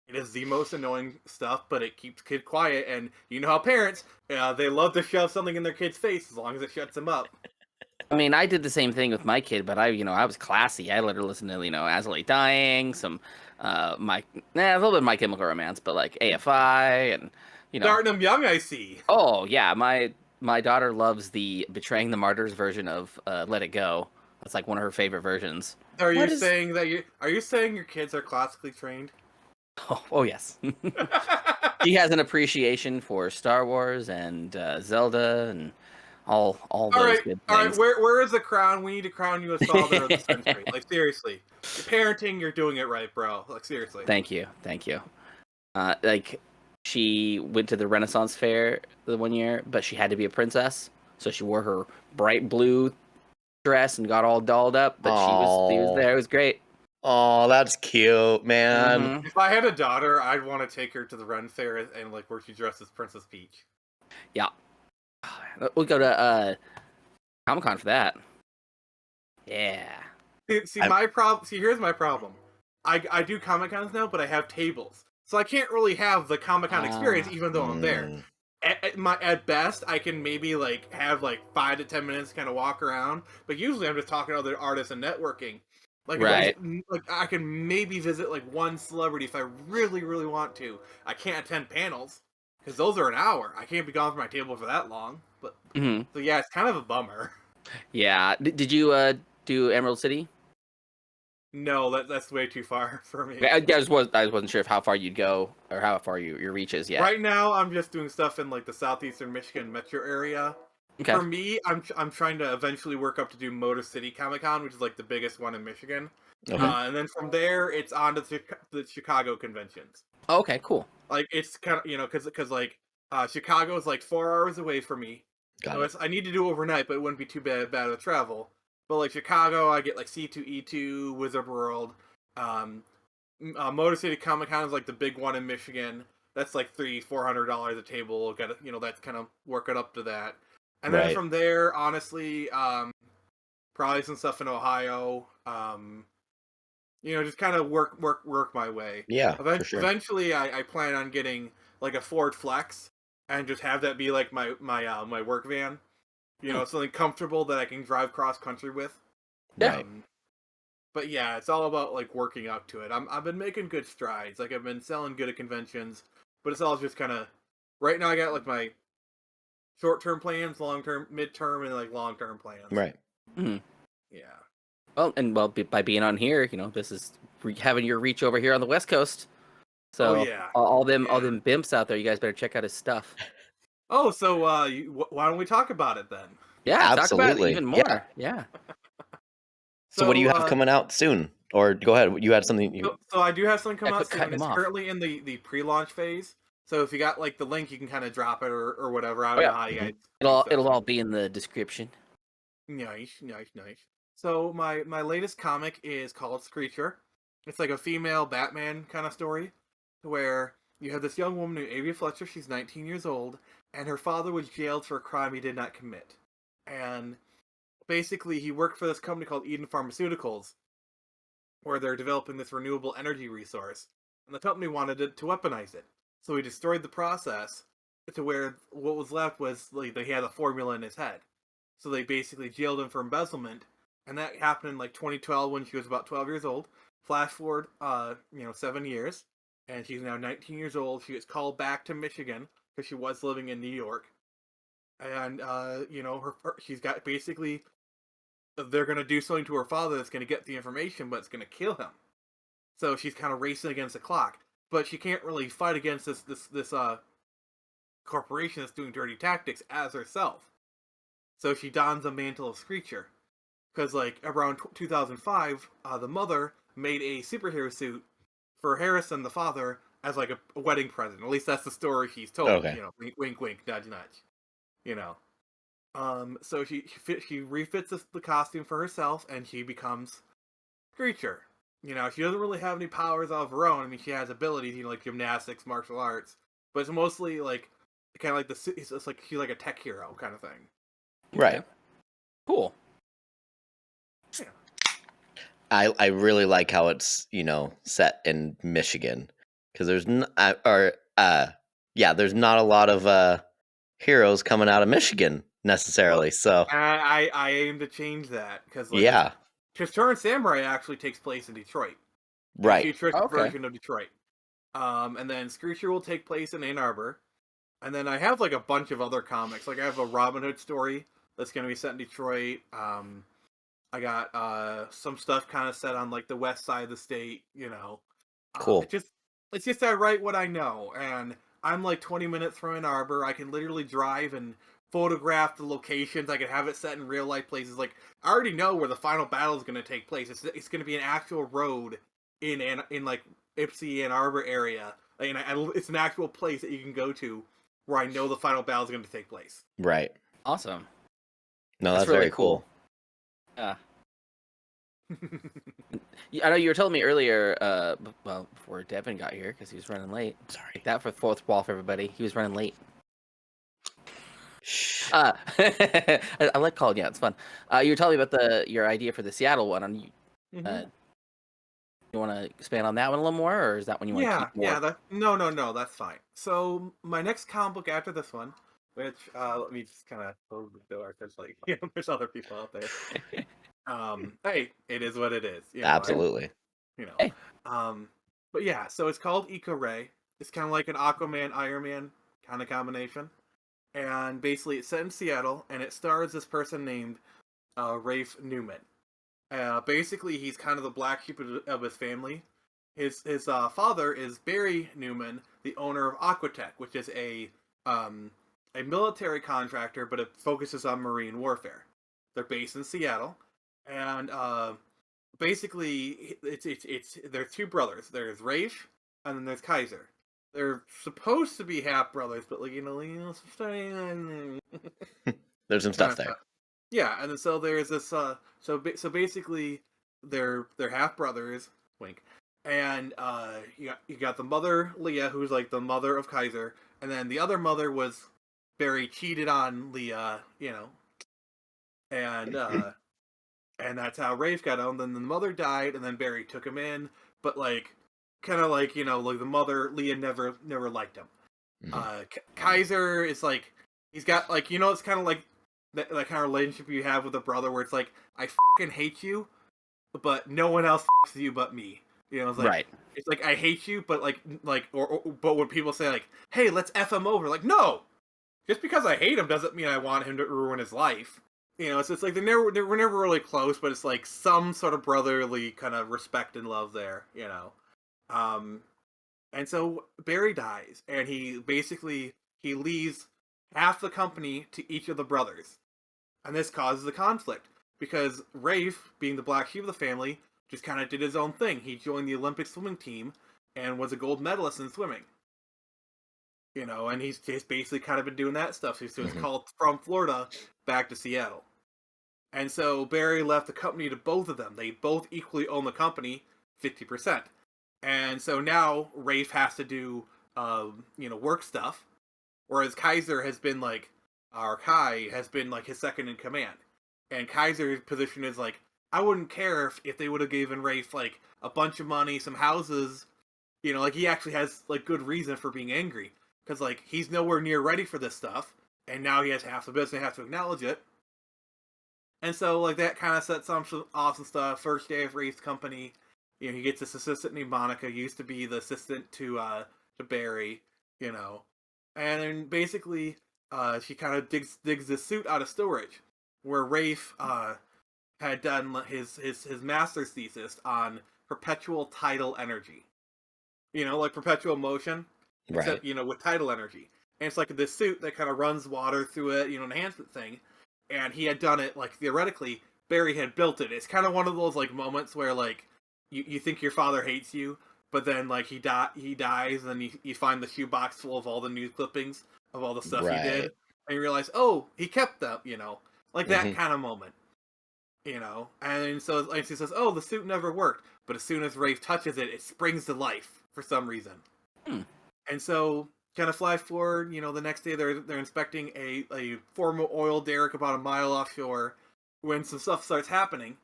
It is the most annoying stuff, but it keeps kid quiet, and you know how parents they love to shove something in their kid's face as long as it shuts them up. I mean, I did the same thing with my kid, but I was classy. I let her listen to, As I Lay Dying, some, a little bit of My Chemical Romance, but like AFI and, Starting them young, I see. Oh yeah, my daughter loves the Betraying the Martyrs version of Let It Go. That's like one of her favorite versions. Are you What is- saying that Are you saying your kids are classically trained? Oh yes. She has an appreciation for Star Wars and Zelda and all those good All right. things. Where is the crown? We need to crown you a father of the century. Like seriously, parenting, you're doing it right, bro. Like seriously. Thank you. Like she went to the Renaissance Fair the one year, but she had to be a princess, so she wore her bright blue dress and got all dolled up. But she was there. It was great. Oh, that's cute, man. Mhm. If I had a daughter, I'd want to take her to the Ren Fair and like where she dressed as Princess Peach. Yeah. We'll go to Comic-Con for that. Yeah. See, here's my problem. I do Comic Cons now, but I have tables, so I can't really have the Comic Con experience, even though I'm there. At best, I can maybe like have like 5 to 10 minutes to kind of walk around, but usually I'm just talking to other artists and networking. Like, Right. I can maybe visit like one celebrity if I really, really want to. I can't attend panels because those are an hour. I can't be gone from my table for that long. But Mhm. so yeah, it's kind of a bummer. Yeah. Did you do Emerald City? No, that's way too far for me. I wasn't sure how far you'd go or how far your reach is yet. Right now, I'm just doing stuff in like the southeastern Michigan metro area. Okay. For me, I'm trying to eventually work up to do Motor City Comic Con, which is like the biggest one in Michigan. Okay. And then from there, it's on to the Chicago conventions. Oh, okay. Cool. Like it's kind of because like Chicago is like 4 hours away from me. Got So it. I need to do overnight, but it wouldn't be too bad of travel. But like Chicago, I get like C2E2, Wizard World. Motor City Comic Con is like the big one in Michigan. That's like $300-400 a table. Got to, that's kind of working up to that. And then Right. from there, honestly, probably some stuff in Ohio. Just kind of work my way. Yeah, for sure. Eventually, I plan on getting like a Ford Flex and just have that be like my work van. Something comfortable that I can drive cross country with. Right. But yeah, it's all about like working up to it. I've been making good strides. Like I've been selling good at conventions, but it's all just kind of right now. I got like my short-term plans, long-term, mid-term, and like long-term plans. Right. Mm-hmm. Yeah. Well, by being on here, this is having your reach over here on the West Coast. So yeah. all them bimps out there, you guys better check out his stuff. Oh, so why don't we talk about it then? Yeah, talk about it Absolutely. even more. Yeah. So what do you have coming out soon? Or go ahead. You had something. So I do have something coming out quit cutting soon. It's him off. currently in the pre-launch phase. So if you got like the link, you can kind of drop it or whatever. I Oh, don't yeah. know how you guys. It'll all be in the description. Nice. So my latest comic is called Screecher. It's like a female Batman kind of story, where you have this young woman named Avia Fletcher. She's 19 years old, and her father was jailed for a crime he did not commit. And basically, he worked for this company called Eden Pharmaceuticals, where they're developing this renewable energy resource, and the company wanted to weaponize it. So he destroyed the process to where what was left was like he had a formula in his head. So they basically jailed him for embezzlement, and that happened in like 2012 when she was about 12 years old. Flash forward, 7 years, and she's now 19 years old. She gets called back to Michigan because she was living in New York, and she's got basically they're gonna do something to her father that's gonna get the information, but it's gonna kill him. So she's kind of racing against the clock, but she can't really fight against this corporation that's doing dirty tactics as herself. So she dons the mantle of Screecher. Because, like, around 2005, the mother made a superhero suit for Harrison, the father, as, like, a wedding present. At least that's the story she's told. Okay. Wink, wink, nudge, nudge. So she refits the costume for herself, and she becomes Screecher. She doesn't really have any powers of her own. I mean, she has abilities, like gymnastics, martial arts. But it's mostly, like, kind of like it's like she's like a tech hero kind of thing. Right. Okay. Cool. Yeah. I really like how it's set in Michigan because there's there's not a lot of heroes coming out of Michigan necessarily. So I aim to change that because yeah, because Turn Samurai actually takes place in Detroit, right. futuristic version of Detroit. And then Screecher will take place in Ann Arbor, and then I have like a bunch of other comics. Like I have a Robin Hood story that's going to be set in Detroit. I got some stuff kind of set on like the west side of the state. Cool. It's just I write what I know, and I'm like 20 minutes from Ann Arbor. I can literally drive and photograph the locations. I can have it set in real life places. Like I already know where the final battle is going to take place. It's going to be an actual road in like Ypsi Ann Arbor area. And it's an actual place that you can go to where I know the final battle is going to take place. Right. Awesome. No, that's really very cool. Yeah. I know you were telling me earlier, before Devin got here, because he was running late. Sorry. Take that for the fourth wall for everybody. He was running late. Shh. I like calling you out. It's fun. You were telling me about your idea for the Seattle one. You want to expand on that one a little more, or is that one you want to keep more? Yeah. No, that's fine. So my next comic book after this one, which let me just kind of close the door because there's other people out there. Hey, it is what it is. Absolutely. Hey. But yeah, so it's called Eco Ray. It's kind of like an Aquaman, Iron Man kind of combination, and basically it's set in Seattle, and it stars this person named Rafe Newman. Basically, he's kind of the black sheep of his family. His father is Barry Newman, the owner of Aquatech, which is a military contractor, but it focuses on marine warfare. They're based in Seattle, and basically, there's two brothers. There's Rafe, and then there's Kaiser. They're supposed to be half brothers, but There's some stuff there. Yeah, and then so there's this. So basically, they're half brothers. Wink. And you got the mother Leah, who's like the mother of Kaiser, and then the other mother was Barry cheated on Leah, and and that's how Rafe got on. Then the mother died, and then Barry took him in, but like, kind of like like the mother Leah never liked him. Kaiser is like he's got like it's kind of like that kind of relationship you have with a brother where it's like I fucking hate you, but no one else fucks you but me. It's like Right. it's like I hate you, but but when people say like, hey, let's f him over, like no, just because I hate him doesn't mean I want him to ruin his life. It's like we're never really close, but it's like some sort of brotherly kind of respect and love there. Um, and so Barry dies, and he leaves half the company to each of the brothers, and this causes a conflict because Rafe, being the black sheep of the family, just kind of did his own thing. He joined the Olympic swimming team and was a gold medalist in swimming. And he's basically kind of been doing that stuff. So he's called from Florida back to Seattle. And so Barry left the company to both of them. They both equally own the company, 50%. And so now Rafe has to do, work stuff, whereas Kaiser has been like, or Kai has been like his second in command. And Kaiser's position is like, I wouldn't care if they would have given Rafe like a bunch of money, some houses, like he actually has like good reason for being angry because like he's nowhere near ready for this stuff, and now he has half the business, have to acknowledge it. And so like that kind of sets some awesome stuff. First day of Rafe's company, he gets this assistant named Monica, used to be the assistant to Barry, and then basically she kind of digs this suit out of storage where Rafe had done his master's thesis on perpetual tidal energy. Like perpetual motion, Right. except with tidal energy. And it's like this suit that kind of runs water through it, an enhancement thing. And he had done it like theoretically. Barry had built it. It's kind of one of those like moments where like you think your father hates you, but then like he dies, and then you find the shoebox full of all the news clippings of all the stuff he did, Right. and you realize, oh, he kept them, like that Mhm. kind of moment. And so like she says, "Oh, the suit never worked," but as soon as Rafe touches it, it springs to life for some reason. And so, kind of flash forward, the next day they're inspecting a former oil derrick about a mile offshore. When some stuff starts happening,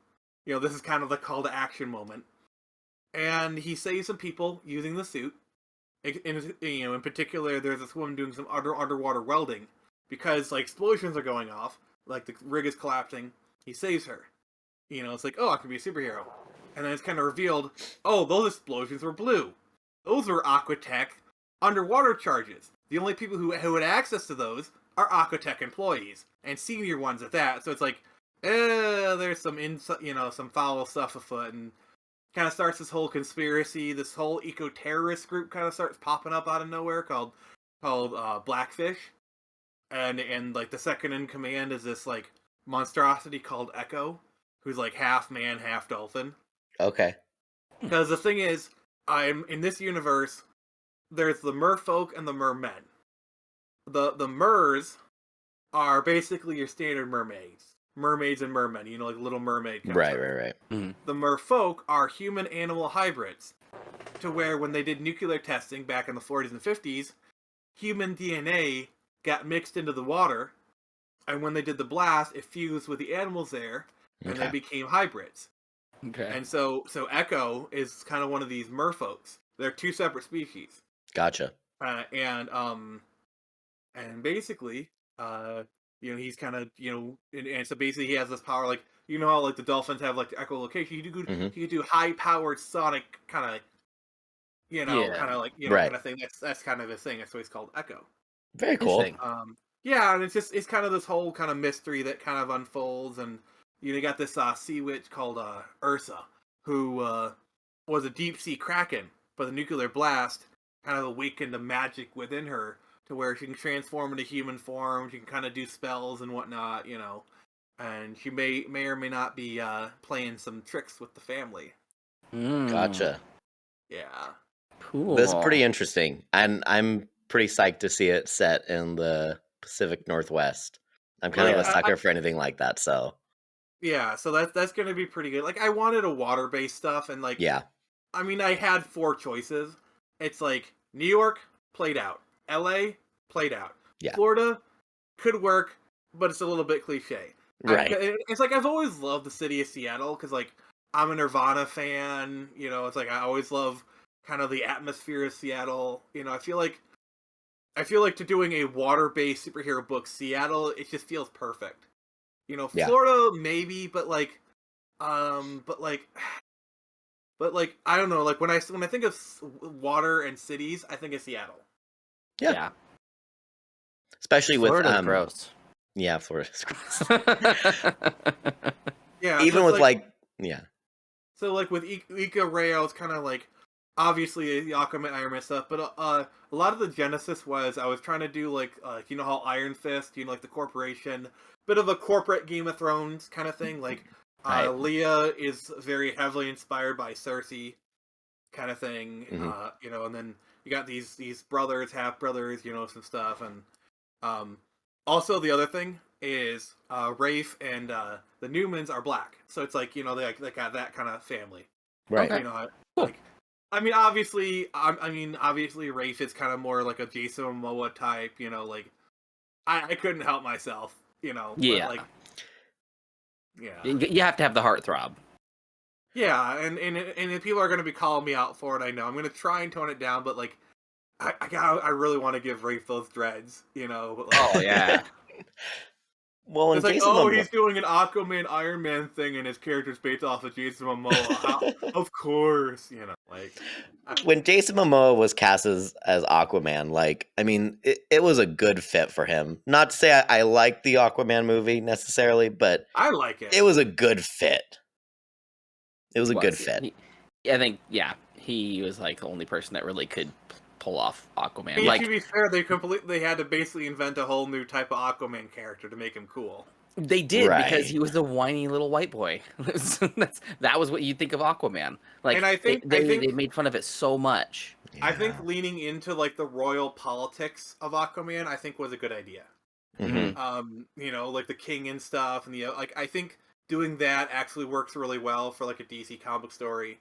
this is kind of the call to action moment, and he saves some people using the suit. In particular, there's this woman doing some underwater welding because like explosions are going off, like the rig is collapsing. He saves her. It's like, oh, I can be a superhero. And then it's kind of revealed, oh, those explosions were blue. Those were Aquatech underwater charges. The only people who had access to those are Aquatech employees, and senior ones at that. So it's like, there's some foul stuff afoot, and kind of starts this whole conspiracy. This whole eco-terrorist group kind of starts popping up out of nowhere called Blackfish, and like the second in command is this like monstrosity called Echo, who's like half man, half dolphin. Okay. Because the thing is, I'm in this universe. There's the merfolk and the mermen. The mers are basically your standard mermaids and mermen. Like Little Mermaid. Right. Right. The merfolk are human-animal hybrids, to where when they did nuclear testing back in the 40s and 50s, human DNA got mixed into the water, and when they did the blast, it fused with the animals there, and they became hybrids. Okay. And so Echo is kind of one of these merfolks. They're two separate species. Gotcha. And basically, he's kind of, and so basically he has this power, like, how like the dolphins have like the echolocation. He could do high powered sonic kind of, kind of like Right. kind of thing. That's kind of his thing. That's why he's called Echo. Very cool. Yeah, and it's kind of this whole kind of mystery that kind of unfolds, and you got this sea witch called Ursa, who was a deep sea kraken, but the nuclear blast kind of awakened the magic within her to where she can transform into human form. She can kind of do spells and whatnot, and she may or may not be playing some tricks with the family. Gotcha. Yeah. Cool. This is pretty interesting, and I'm pretty psyched to see it set in the Pacific Northwest. I'm kind of Yeah. a sucker for anything like that. So Yeah, so that's gonna be pretty good. Like, I wanted a water-based stuff, and like, yeah, I mean, I had 4 choices. It's like New York, played out. LA, played out. Yeah. Florida, could work, but it's a little bit cliche. right. It's like I've always loved the city of Seattle because like I'm a Nirvana fan. It's like I always love kind of the atmosphere of Seattle. I feel like to doing a water-based superhero book, Seattle, it just feels perfect. Yeah. Florida maybe, but like, but like, I don't know. Like when I think of water and cities, I think of Seattle. Yeah. Especially Florida's with gross. yeah, Florida's gross. Yeah, Even with yeah. So like with Ika Rayo, it's kind of like obviously the Aquaman Iron Man stuff, but a lot of the genesis was I was trying to do like how Iron Fist, like the corporation, bit of a corporate Game of Thrones kind of thing. Like Right. Leah is very heavily inspired by Cersei, kind of thing. Mhm. And then you got these brothers, half brothers, some stuff, and also the other thing is Rafe and the Newmans are black, so it's like they got that kind of family. Right. Okay. Like obviously Rafe is kind of more like a Jason Momoa type. Like I couldn't help myself. Yeah. But like, yeah. You have to have the heartthrob. Yeah, and if people are going to be calling me out for it, I know I'm going to try and tone it down, but like, I really want to give Rafe those dreads, Oh yeah. Well, it's when like, Jason Momoa, he's doing an Aquaman Iron Man thing, and his character's based off of Jason Momoa. Of course, like when Jason Momoa was cast as Aquaman, like, I mean, it was a good fit for him. Not to say I like the Aquaman movie necessarily, but I like it. it was a good fit. It was a good fit. I think, he was like the only person that really could pull off Aquaman. I mean, Like, to be fair, they had to basically invent a whole new type of Aquaman character to make him cool. they did because Right. he was a whiny little white boy. That was what you think of Aquaman. Like, And I think they made fun of it so much. I think leaning into like the royal politics of Aquaman, I think was a good idea. Mhm. Like the king and stuff, and I think doing that actually works really well for like a DC comic story.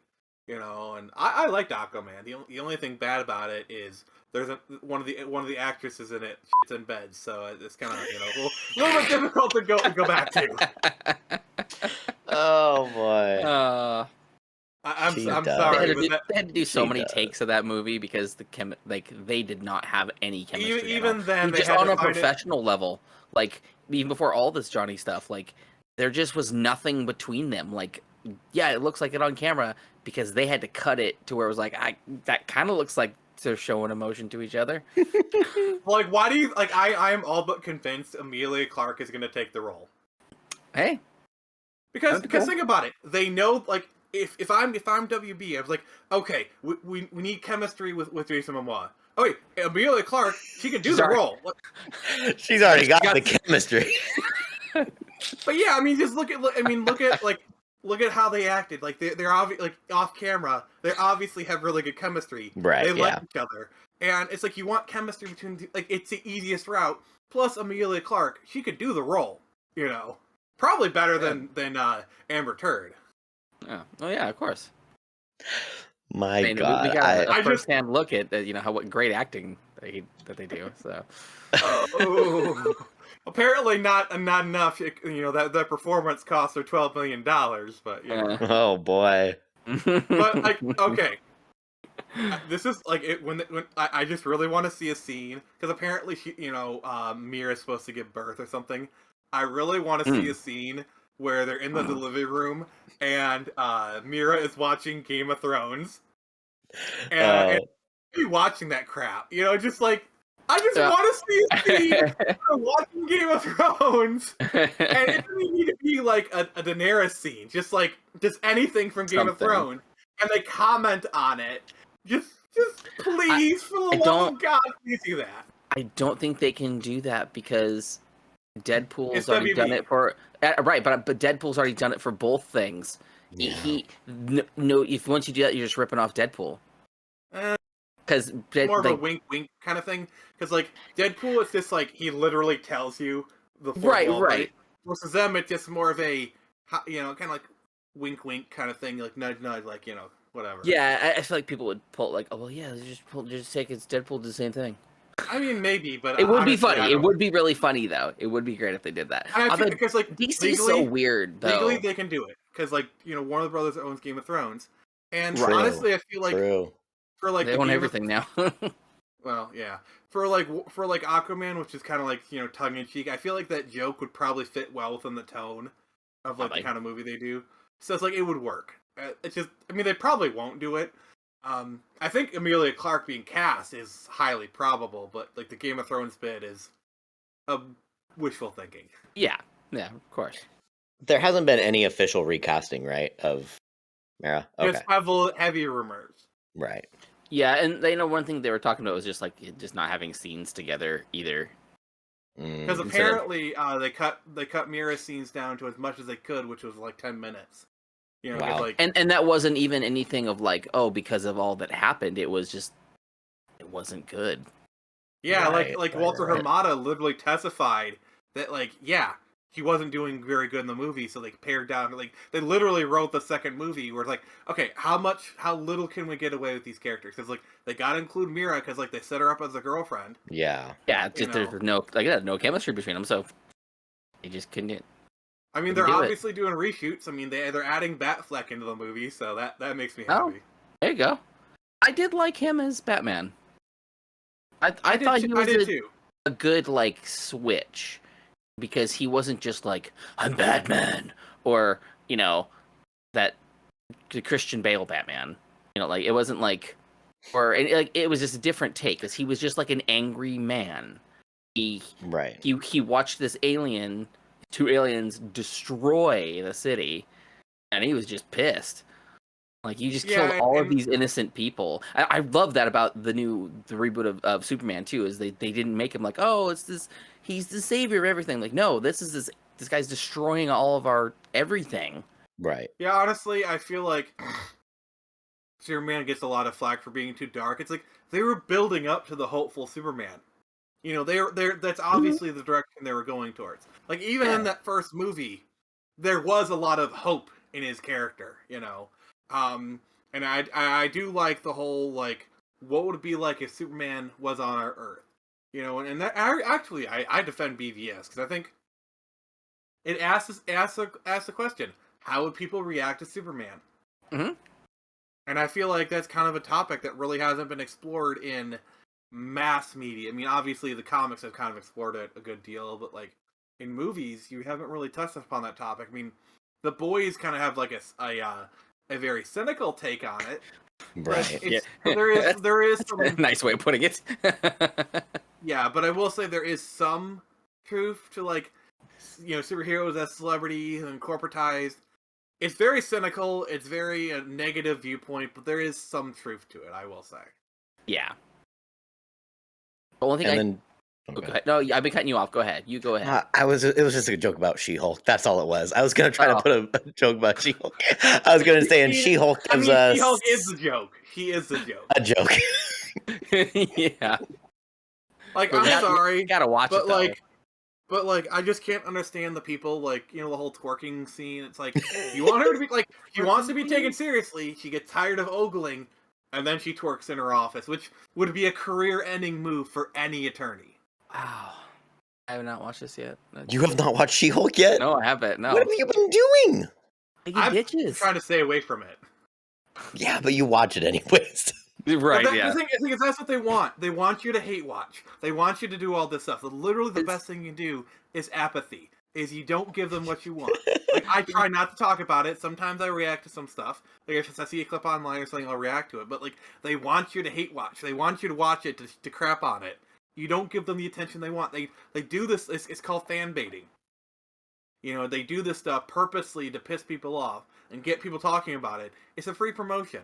And I liked Aquaman. The only thing bad about it is there's one of the actresses in it shits in bed, so it's kind of a little bit difficult to go back to. Oh boy. I'm She sorry. They had to do so She many does. takes of that movie because they did not have any chemistry. Even then, they just had on to a find professional level, like even before all this Johnny stuff, like there just was nothing between them. Like, yeah, it looks like it on camera because they had to cut it to where it was like, that kind of looks like they're showing emotion to each other. Like, why do you like? I am all but convinced Amelia Clarke is going to take the role. Hey, Because cool. think about it, they know like if I'm WB, I was like, okay, we need chemistry with Jason Momoa. Oh wait, Amelia Clarke, she can do the role. She's already got the chemistry. But yeah, I mean, just look at how they acted. Like they're obviously like off camera, they obviously have really good chemistry. Right, They like yeah. each other, and it's like you want chemistry between like it's the easiest route. Plus Amelia Clarke, she could do the role. Probably better than Amber Turd. Oh yeah, of course. My We God, got a first-hand look at what great acting that they do. So, apparently not enough. That performance cost her $12 million, but oh boy. But like, okay, this is like it when I just really want to see a scene because apparently Mira's supposed to give birth or something. I really want to see a scene where they're in the delivery room and Mira is watching Game of Thrones and be watching that crap. Just like I just want to see a scene watching Game of Thrones, and it doesn't need to be like a Daenerys scene, just anything from Game of Thrones, and they comment on it. Just please, for the love of God, please do that. I don't think they can do that because Deadpool's It's already WB. done it for right, but Deadpool's already done it for both things. Yeah. If once you do that, you're just ripping off Deadpool. Because more of a wink, wink kind of thing. Because like Deadpool, it's just like he literally tells you the fourth Right, wall. right. Versus them, it's just more of a, kind of like wink, wink kind of thing, like nudge, nudge, like whatever. Yeah, I feel like people would pull like, oh well, yeah, just take it's Deadpool did the same thing. I mean, maybe, but It would honestly, be funny. It would be really funny though. It would be great if they did that. Although because like DC's so weird though. legally they can do it because like Warner Brothers owns Game of Thrones, and True. honestly, I feel like True. for like They the own Game everything now. well, yeah, for like Aquaman, which is kind of like tongue in cheek. I feel like that joke would probably fit well within the tone of like the kind of movie they do. So it's like it would work. It's just, I mean, they probably won't do it. I think Emilia Clarke being cast is highly probable, but like the Game of Thrones bit is wishful thinking. Yeah, of course. There hasn't been any official recasting, right, of Mara? Okay. There's heavy rumors. Right. Yeah, and one thing they were talking about was just like just not having scenes together either. Because apparently they cut Mira's scenes down to as much as they could, which was like 10 minutes. Wow. Like, and that wasn't even anything of like, oh, because of all that happened, it was just it wasn't good. yeah, Right, like right, Walter right. Hamada literally testified that like, yeah, he wasn't doing very good in the movie, so they pared down. Like they literally wrote the second movie where it's like, okay, how little can we get away with these characters? Because like they got to include Mira because like they set her up as a girlfriend. Yeah. Yeah, just there's no chemistry between them, so they just couldn't. I mean, they're obviously doing reshoots. I mean, they're adding Batfleck into the movie, so that makes me happy. There you go. I did like him as Batman. I thought he was a good like switch because he wasn't just like I'm Batman or that the Christian Bale Batman. Like it wasn't like it was just a different take because he was just like an angry man. He watched two aliens destroy the city, and he was just pissed. Like you just killed all of these innocent people. I love that about the reboot of Superman too. Is they didn't make him like, oh, he's the savior of everything. Like no, this guy's destroying all of our everything. Right. Yeah, honestly, I feel like Superman gets a lot of flack for being too dark. It's like they were building up to the hopeful Superman. That's obviously the direction they were going towards. Like even in that first movie, there was a lot of hope in his character. And I do like the whole like what would it be like if Superman was on our Earth, and that I defend BVS because I think it asks the question, how would people react to Superman? Mm-hmm. And I feel like that's kind of a topic that really hasn't been explored in mass media. I mean, obviously the comics have kind of explored it a good deal, but like in movies, you haven't really touched upon that topic. I mean, The Boys kind of have like a very cynical take on it. Right. There is some nice way of putting it. yeah, but I will say there is some truth to like superheroes as celebrities and corporatized. It's very cynical. It's very a negative viewpoint, but there is some truth to it. I will say. Yeah. The only thing go ahead. No, I've been cutting you off. Go ahead. You go ahead. It was just a joke about She-Hulk. That's all it was. I was gonna try to put a joke about She-Hulk. I was gonna say, and She-Hulk gives us. She-Hulk is the joke. He is the joke. A joke. Yeah. Like I'm sorry, gotta watch it though. But like, I just can't understand the people like the whole twerking scene. It's like you want her to be like she wants to be taken seriously. She gets tired of ogling, and then she twerks in her office, which would be a career-ending move for any attorney. Wow. I have not watched this yet. You have not watched She-Hulk yet? No, I haven't. No. What have you been doing? I'm trying to stay away from it. Yeah, but you watch it anyways. Right, The thing is, that's what they want. They want you to hate watch. They want you to do all this stuff. Literally, the best thing you can do is apathy. Is you don't give them what you want. Like, I try not to talk about it. Sometimes I react to some stuff. Like, if I see a clip online or something, I'll react to it. But, like, they want you to hate watch. They want you to watch it to crap on it. You don't give them the attention they want. They do this. It's called fan baiting. They do this stuff purposely to piss people off and get people talking about it. It's a free promotion.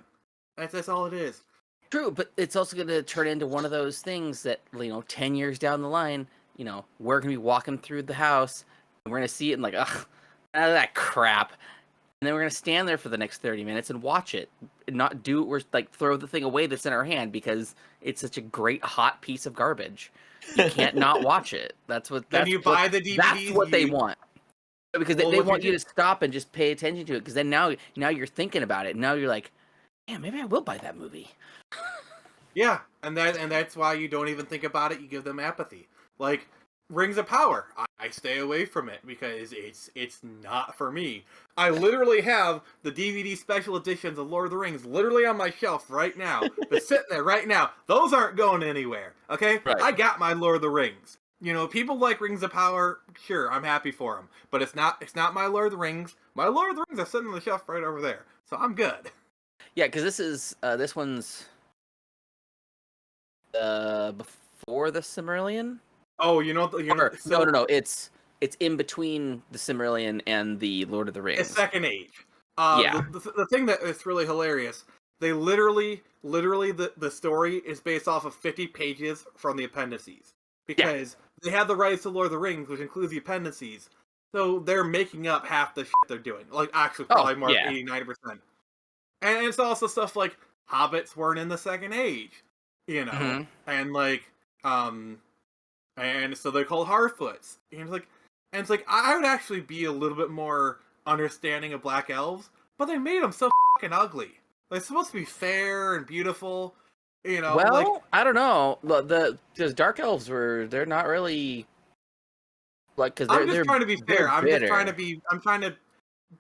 That's all it is. True, but it's also going to turn into one of those things that 10 years down the line, we're going to be walking through the house and we're going to see it and like, ugh, that crap. then we're gonna stand there for the next 30 minutes and watch it, and not do it. We're like throw the thing away that's in our hand because it's such a great hot piece of garbage. You can't not watch it. That's what. Then That's you what, buy the DVDs. That's what they want. Because Well, they what want you you to stop and just pay attention to it. Because then now you're thinking about it. Now you're like, yeah, maybe I will buy that movie. Yeah, and that's why you don't even think about it. You give them apathy. Like Rings of Power, I stay away from it because it's not for me. I literally have the DVD special editions of Lord of the Rings literally on my shelf right now. They're sitting there right now. Those aren't going anywhere. Okay, Right. I got my Lord of the Rings. You know, people like Rings of Power. Sure, I'm happy for them, but it's not my Lord of the Rings. My Lord of the Rings are sitting on the shelf right over there, so I'm good. Yeah, because this one's before the Silmarillion. Oh, No. It's in between the Silmarillion and the Lord of the Rings. It's Second Age. Yeah. The thing that is really hilarious, they literally, the story is based off of 50 pages from the appendices. Because they have the rights to Lord of the Rings, which includes the appendices. So they're making up half the shit they're doing. Like, actually, probably more than 80-90%. And it's also stuff like hobbits weren't in the Second Age. You know? Mm-hmm. And, like, and so they're called Harfoots. And it's like, I would actually be a little bit more understanding of black elves, but they made them so fucking ugly. They're supposed to be fair and beautiful, you know. Well, like, I don't know. Because dark elves they're not really like because I'm just trying to be fair. I'm trying to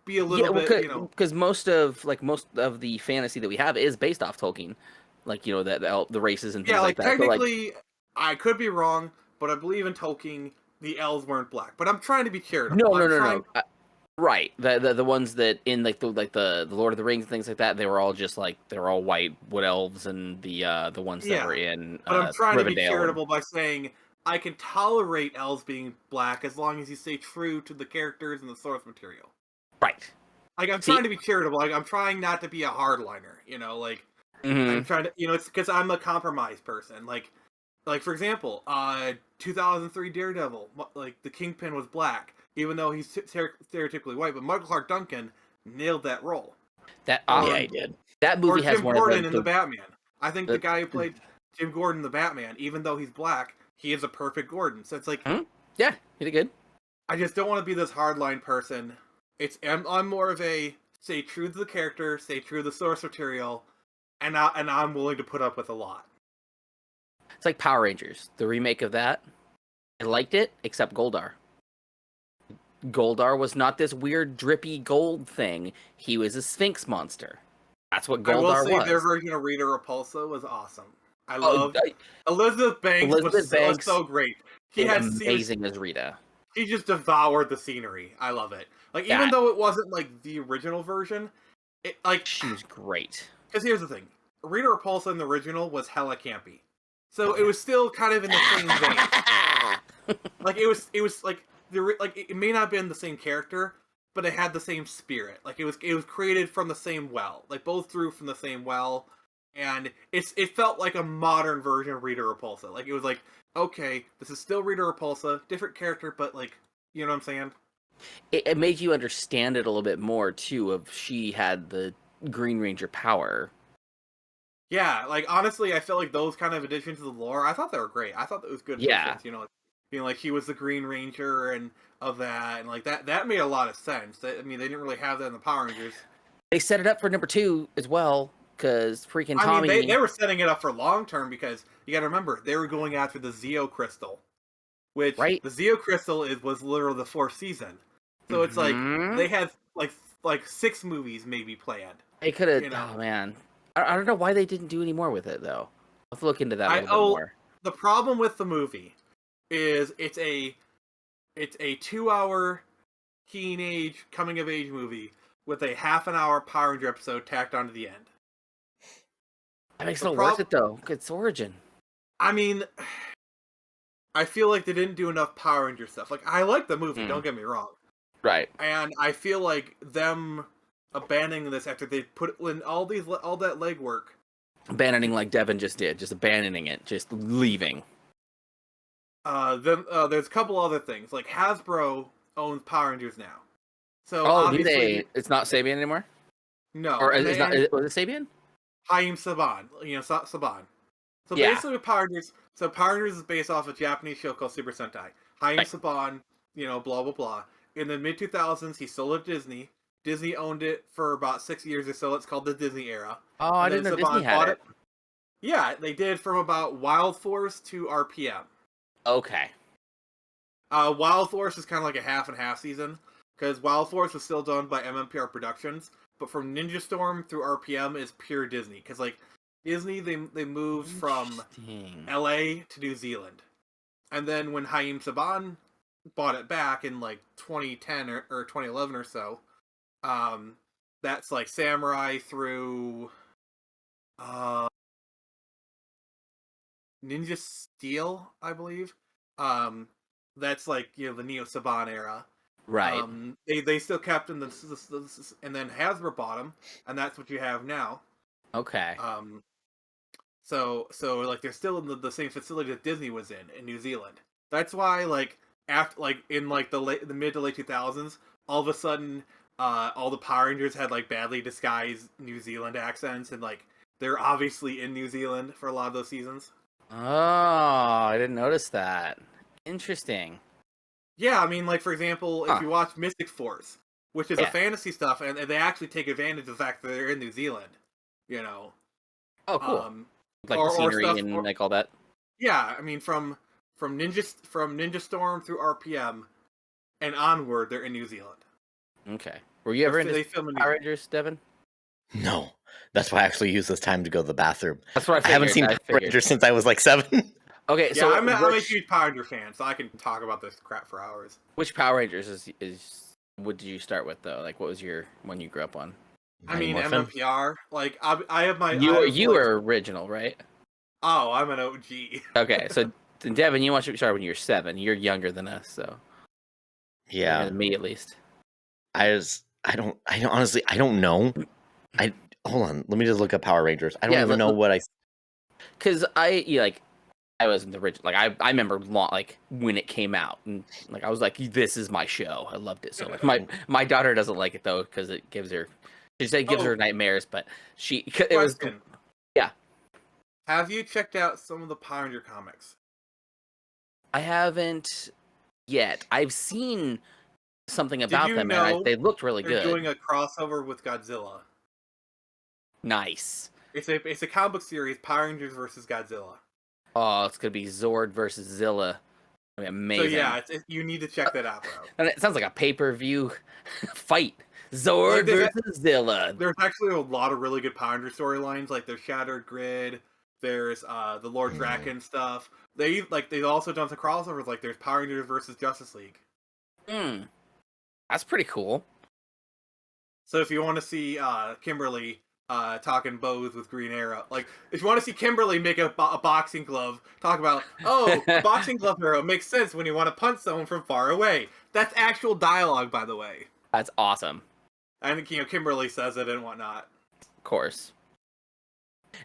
be a little bit, you know. Because most of the fantasy that we have is based off Tolkien, like the races and things like that. Technically, I could be wrong, but I believe in Tolkien. The elves weren't black, but I'm trying to be charitable. No. Right. The ones that in the Lord of the Rings and things like that, they were all just like they're all white wood elves, and the ones that were in but I'm trying to be Rivendell charitable by saying I can tolerate elves being black as long as you stay true to the characters and the source material. Right. Like, I'm trying to be charitable. Like, I'm trying not to be a hardliner, you know, like, I'm trying to, you know, it's because I'm a compromise person. Like, for example, 2003 Daredevil, like, the Kingpin was black, even though he's stereotypically white, but Michael Clark Duncan nailed that role. Yeah, he did. That movie has Jim one Gordon of in the Batman. I think the guy who played Jim Gordon in the Batman, even though he's black, he is a perfect Gordon. So it's like, yeah, he did good. I just don't want to be this hardline person. I'm more of a stay true to the character, stay true to the source material, and I'm willing to put up with a lot. It's like Power Rangers, the remake of that. I liked it, except Goldar. Goldar was not this weird drippy gold thing. He was a Sphinx monster. That's what Goldar was. I will say their version of Rita Repulsa was awesome. I loved Elizabeth Banks. Was so great. She had amazing as Rita. She just devoured the scenery. I love it. Like, even though it wasn't like the original version, it like she was great. Because here's the thing: Rita Repulsa in the original was hella campy, so it was still kind of in the same vein. Like it was like it may not have been the same character, but it had the same spirit. Like it was created from the same well. Like both drew from the same well, and it felt like a modern version of Rita Repulsa. Like it was like, okay, this is still Rita Repulsa, different character, but like, you know what I'm saying? It made you understand it a little bit more too. Of she had the Green Ranger power. Yeah, like honestly, I felt like those kind of additions to the lore, I thought they were great. I thought that was good. Yeah, additions, you know, being like he was the Green Ranger and of that, and like that made a lot of sense. I mean, they didn't really have that in the Power Rangers. They set it up for number 2 as well, because freaking Tommy. I mean, they were setting it up for long term because you got to remember they were going after the Zeo Crystal, which the Zeo Crystal was literally the 4th season. So it's like they had like 6 movies maybe planned. They could have. You know? Oh man, I don't know why they didn't do any more with it though. Let's look into that a little bit more. The problem with the movie is it's a 2-hour teenage coming of age movie with a half-an-hour Power Ranger episode tacked onto the end. That makes it worth it though. It's origin. I mean, I feel like they didn't do enough Power Ranger stuff. Like, I like the movie, don't get me wrong. Right. And I feel like them abandoning this after they put in all that legwork. Abandoning like Devin just did. Just abandoning it. Just leaving. Then there's a couple other things. Like, Hasbro owns Power Rangers now. So Oh, do obviously, they? It's not Sabian anymore, no. or And it's not? then Was it Sabian? Haim Saban, Saban. So Yeah. basically, Power Rangers is based off a Japanese show called Super Sentai. Haim Right. Saban, blah blah blah. In the mid 2000s, he sold it to Disney. Disney owned it for about 6 years or so. It's called the Disney era. Oh, I And then didn't know Disney Saban had bought it. it. Yeah, they did from about Wild Force to RPM. Okay. Wild Force is kind of like a half and half season because Wild Force was still done by MMPR Productions, but from Ninja Storm through RPM is pure Disney because like Disney they moved from Interesting. LA to New Zealand, and then when Haim Saban bought it back in like 2010 or 2011 or so, that's like Samurai through Ninja Steel, I believe. That's like the Neo Saban era. Right. They still kept in and then Hasbro bought them, and that's what you have now. Okay. So like they're still in the same facility that Disney was in New Zealand. That's why like after like in like the mid to late 2000s, all of a sudden, all the Power Rangers had like badly disguised New Zealand accents, and like they're obviously in New Zealand for a lot of those seasons. Oh, I didn't notice that. Interesting. Yeah, I mean, like for example, if Huh. you watch Mystic Force, which is a Yeah. fantasy stuff, and they actually take advantage of the fact that they're in New Zealand, you know, Oh, cool. Like or the scenery stuff, and like all that. yeah, I mean from Ninja Storm through RPM and onward, they're in New Zealand. Okay. Were you ever into They film in New Power Zealand. Rangers, Devin? No, that's why I actually use this time to go to the bathroom. That's what I I haven't figured. seen Power Rangers since I was like 7. Okay, Yeah, so I'm a which, huge Power Ranger fan, so I can talk about this crap for hours. which Power Rangers is what did you start with though? Like, what was your one you grew up on? I mean, Mighty Morphin? MMPR. Like, I have my. You were original, right? Oh, I'm an OG. Okay, so Devin, you watched it start when you were 7. You're younger than us, so younger Yeah, than me at least. I don't honestly, I don't know. Hold on, let me just look up Power Rangers. I don't Yeah, even know what I. Because I was in the original. Like I remember like when it came out, and like I was like, "This is my show." I loved it so much. My daughter doesn't like it though because it gives her, she said it gives her nightmares. But it was Question. yeah. Have you checked out some of the Power Ranger comics? I haven't yet. I've seen something about you them, know and they looked really They're good. doing a crossover with Godzilla. Nice. It's a comic book series, Power Rangers versus Godzilla. Oh, it's gonna be Zord versus Zilla. I mean, amazing. So yeah, you need to check that out, bro. And it sounds like a pay-per-view fight. Zord versus Zilla. There's actually a lot of really good Power Ranger storylines. Like there's Shattered Grid, there's the Lord Draken stuff. They've also done some crossovers. Like there's Power Rangers versus Justice League. That's pretty cool. So if you want to see Kimberly talking bows with Green Arrow, like if you want to see Kimberly make a boxing glove, talk about a boxing glove arrow makes sense when you want to punch someone from far away. That's actual dialogue, by the way. That's awesome. And Kimberly says it and whatnot. Of course.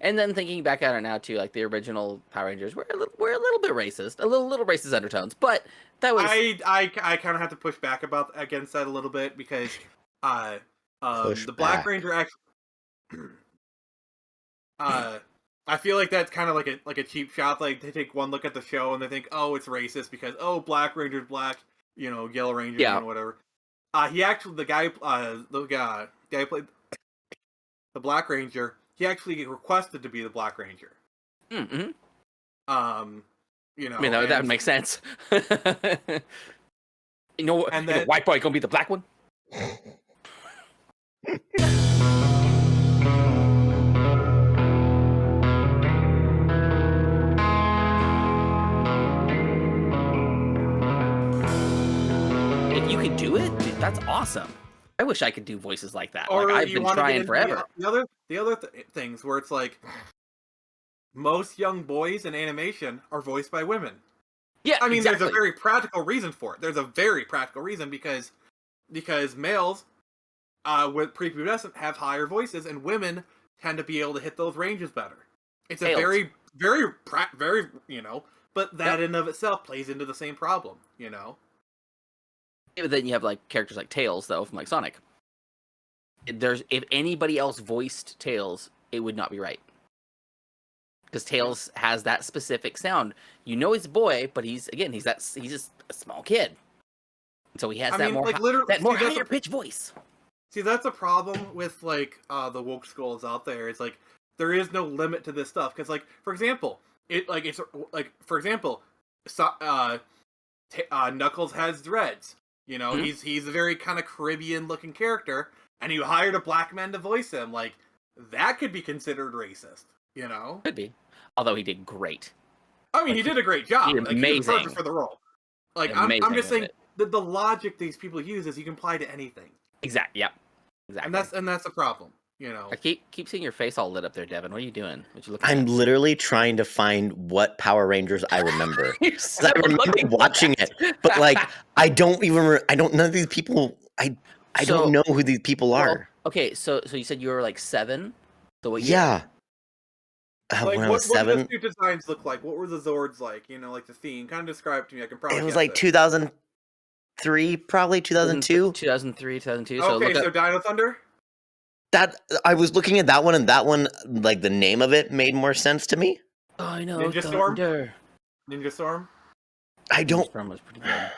And then thinking back at it now too, like the original Power Rangers were a little bit racist, a little racist undertones, but that was I kind of have to push back against that a little bit because the Black Ranger actually I feel like that's kind of like a cheap shot. Like they take one look at the show and they think, oh, it's racist because Black Ranger's black, Yellow Ranger, whatever. He actually the guy who played the Black Ranger. He actually requested to be the Black Ranger. Mm-hmm. I mean that would make sense. And then, white boy gonna be the black one. If you could do it, dude, that's awesome. I wish I could do voices like that. Or I've been trying forever. The other things where it's like most young boys in animation are voiced by women. Yeah, I mean, exactly. There's a very practical reason for it. There's a very practical reason because males with prepubescent have higher voices, and women tend to be able to hit those ranges better. It's a very, very, but that in of itself plays into the same problem, But then you have like characters like Tails, though, from like Sonic. If anybody else voiced Tails, it would not be right. Because Tails has that specific sound. You know he's a boy, but he's just a small kid. So he has more higher pitch voice. See, that's a problem with like the woke schools out there. It's like there is no limit to this stuff because, like, for example, Knuckles has dreads. You know, he's a very kind of Caribbean looking character, and you hired a black man to voice him. Like, that could be considered racist. You know, could be. Although he did great. I mean, he did a great job. He was perfect for the role. Like, I'm just saying that the logic these people use is you can apply to anything. Exactly. Yep. Exactly. And that's a problem. You know, I keep seeing your face all lit up there, Devin. What are you doing? I'm literally trying to find what Power Rangers I remember. I remember watching it, but like I don't none of these people. I don't know who these people are. Okay, so you said you were like 7. So what? Yeah. Like, when I was 7. What did the designs look like? What were the Zords like? You know, like the theme. Kind of describe to me. I can probably. It was like 2003, probably 2002. 2003, 2002. Okay, so Dino Thunder. That I was looking at that one, and that one, like the name of it, made more sense to me. Oh, I know. Ninja Storm. Ninja Storm. I don't. Ninja Storm was pretty good.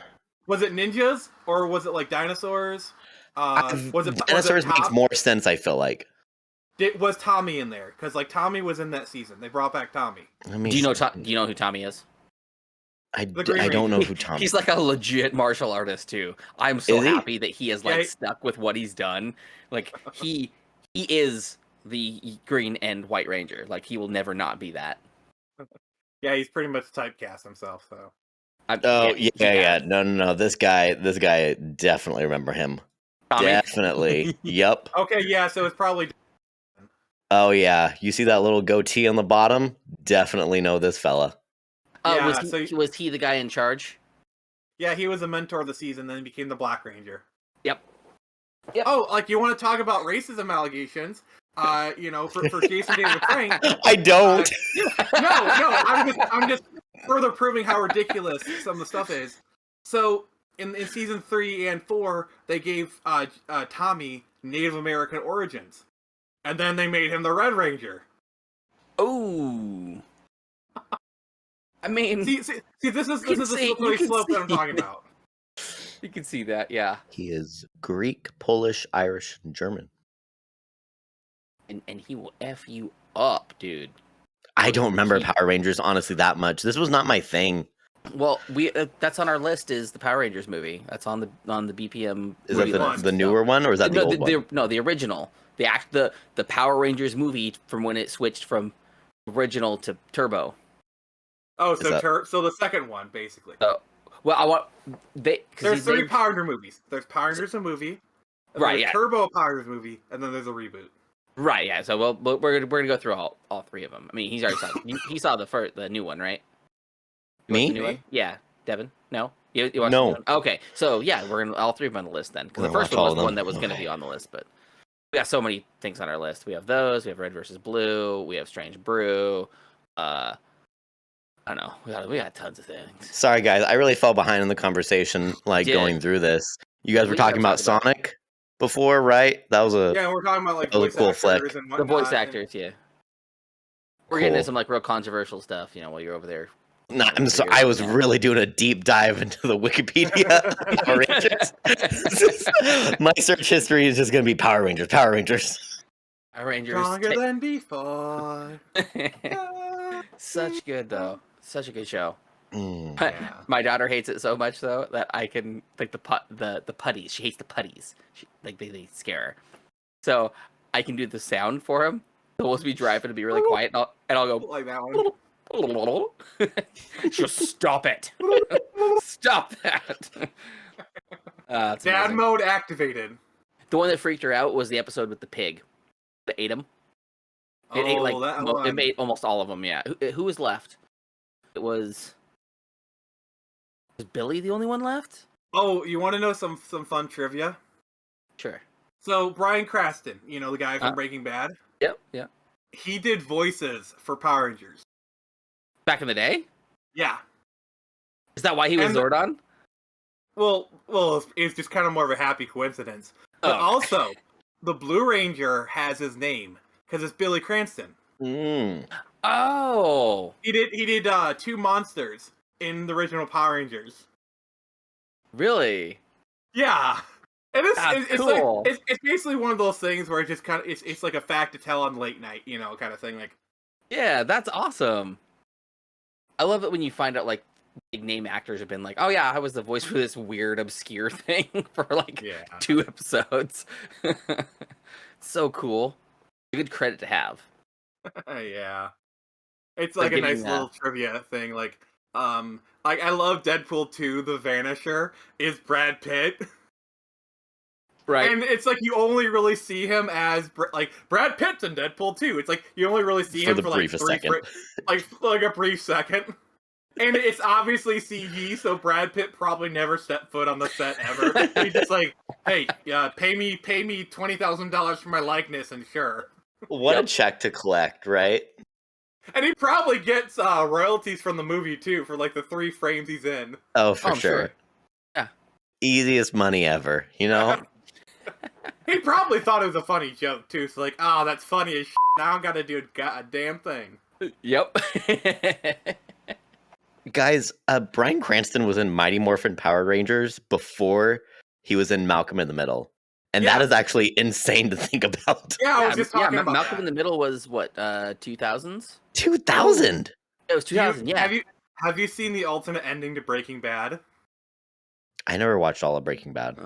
Was it ninjas or was it like dinosaurs? Dinosaurs makes more sense. I feel like. Was Tommy in there? Because like Tommy was in that season. They brought back Tommy. Do you know who Tommy is? I don't know who Tommy. He's like a legit martial artist too. I'm so happy that he is like stuck with what he's done. Like he is the Green and White Ranger. Like he will never not be that. Yeah, he's pretty much typecast himself. So. No. This guy definitely remember him. Tommy? Definitely. Yep. Okay, yeah. So it's probably. Oh yeah, you see that little goatee on the bottom? Definitely know this fella. Was he the guy in charge? Yeah, he was a mentor of the season, then he became the Black Ranger. Yep. Oh, like you want to talk about racism allegations? You know, for Jason David Frank. I don't. No. I'm just further proving how ridiculous some of the stuff is. So in season 3 and 4, they gave Tommy Native American origins, and then they made him the Red Ranger. Oh. I mean, see, this is the slippery slope that I'm talking about. You can see that, yeah. He is Greek, Polish, Irish, and German. And he will F you up, dude. I don't remember Power Rangers, honestly, that much. This was not my thing. Well, that's on our list is the Power Rangers movie. That's on the BPM. Is that the newer one, or is that the old one? No, the original. The Power Rangers movie from when it switched from original to Turbo. Oh, so the second one, basically. There's 3 Power Rangers movies. There's Power Rangers a movie, right? Yeah. Turbo Power Rangers movie, and then there's a reboot. Right. Yeah. So we're gonna go through all 3 of them. I mean, he's already saw. He saw the new one, right? Me? Yeah. Devin? No. You watched no. The new one? Okay. So yeah, we're gonna all 3 of them on the list then, because the first one was the one that was gonna be on the list, but we got so many things on our list. We have those. We have Red versus Blue. We have Strange Brew. I don't know. We got tons of things. Sorry, guys. I really fell behind in the conversation, going through this. You guys were talking about Sonic before, right? That was we're talking about like voice cool actors flick. and whatnot. The voice actors, yeah. We're getting into some like real controversial stuff, while you're over there. No, I'm sorry. I was really doing a deep dive into the Wikipedia Power Rangers. My search history is just going to be Power Rangers. Power Rangers. Power Rangers. Stronger than before. Such good though. Such a good show. Yeah. My daughter hates it so much though that I can like the putties. She hates the putties. They scare her. So I can do the sound for him. So we'll be driving to be really quiet, and I'll go like that one. Just stop it. Stop that. Dad amazing. mode activated. The one that freaked her out was the episode with the pig that ate him. It ate almost all of them. Yeah. Who was left? It was Billy the only one left? Oh, you want to know some fun trivia? Sure. So Bryan Cranston, the guy from Breaking Bad. Yep. Yeah. He did voices for Power Rangers. Back in the day? Yeah. Is that why he was Zordon? It's just kind of more of a happy coincidence. But Oh. also, the Blue Ranger has his name because it's Billy Cranston. Mm. Oh, He did two monsters in the original Power Rangers. really? Yeah, and That's it's cool. like it's basically one of those things where it just kind of it's like a fact to tell on late night, kind of thing. Like, Yeah, that's awesome. I love it when you find out like big name actors have been like, "Oh yeah, I was the voice for this weird obscure thing for like yeah, 2 episodes." So cool. A good credit to have. yeah. It's Like like a getting nice little trivia thing. Like I love Deadpool 2, The Vanisher is Brad Pitt. right. And it's like you only really see him as like Brad Pitt in Deadpool 2. It's like you only really see For him the for like briefest second. like a brief second. And it's obviously CG, so Brad Pitt probably never stepped foot on the set ever. He's just like, "Hey, pay me $20,000 for my likeness, and sure." What a Yep. check to collect, right? And he probably gets royalties from the movie too for like the 3 frames he's in. Oh, for I'm sure. sure. Yeah. Easiest money ever, you know? He probably thought it was a funny joke too. So like, oh, that's funny as shit. Now I gotta do a goddamn thing. Yep. Guys, Bryan Cranston was in Mighty Morphin Power Rangers before he was in Malcolm in the Middle. And Yeah. that is actually insane to think about. Yeah, I was just talking about Malcolm that. in the Middle was what, 2000s? 2000! It was 2000, yeah. Have you seen the alternate ending to Breaking Bad? I never watched all of Breaking Bad.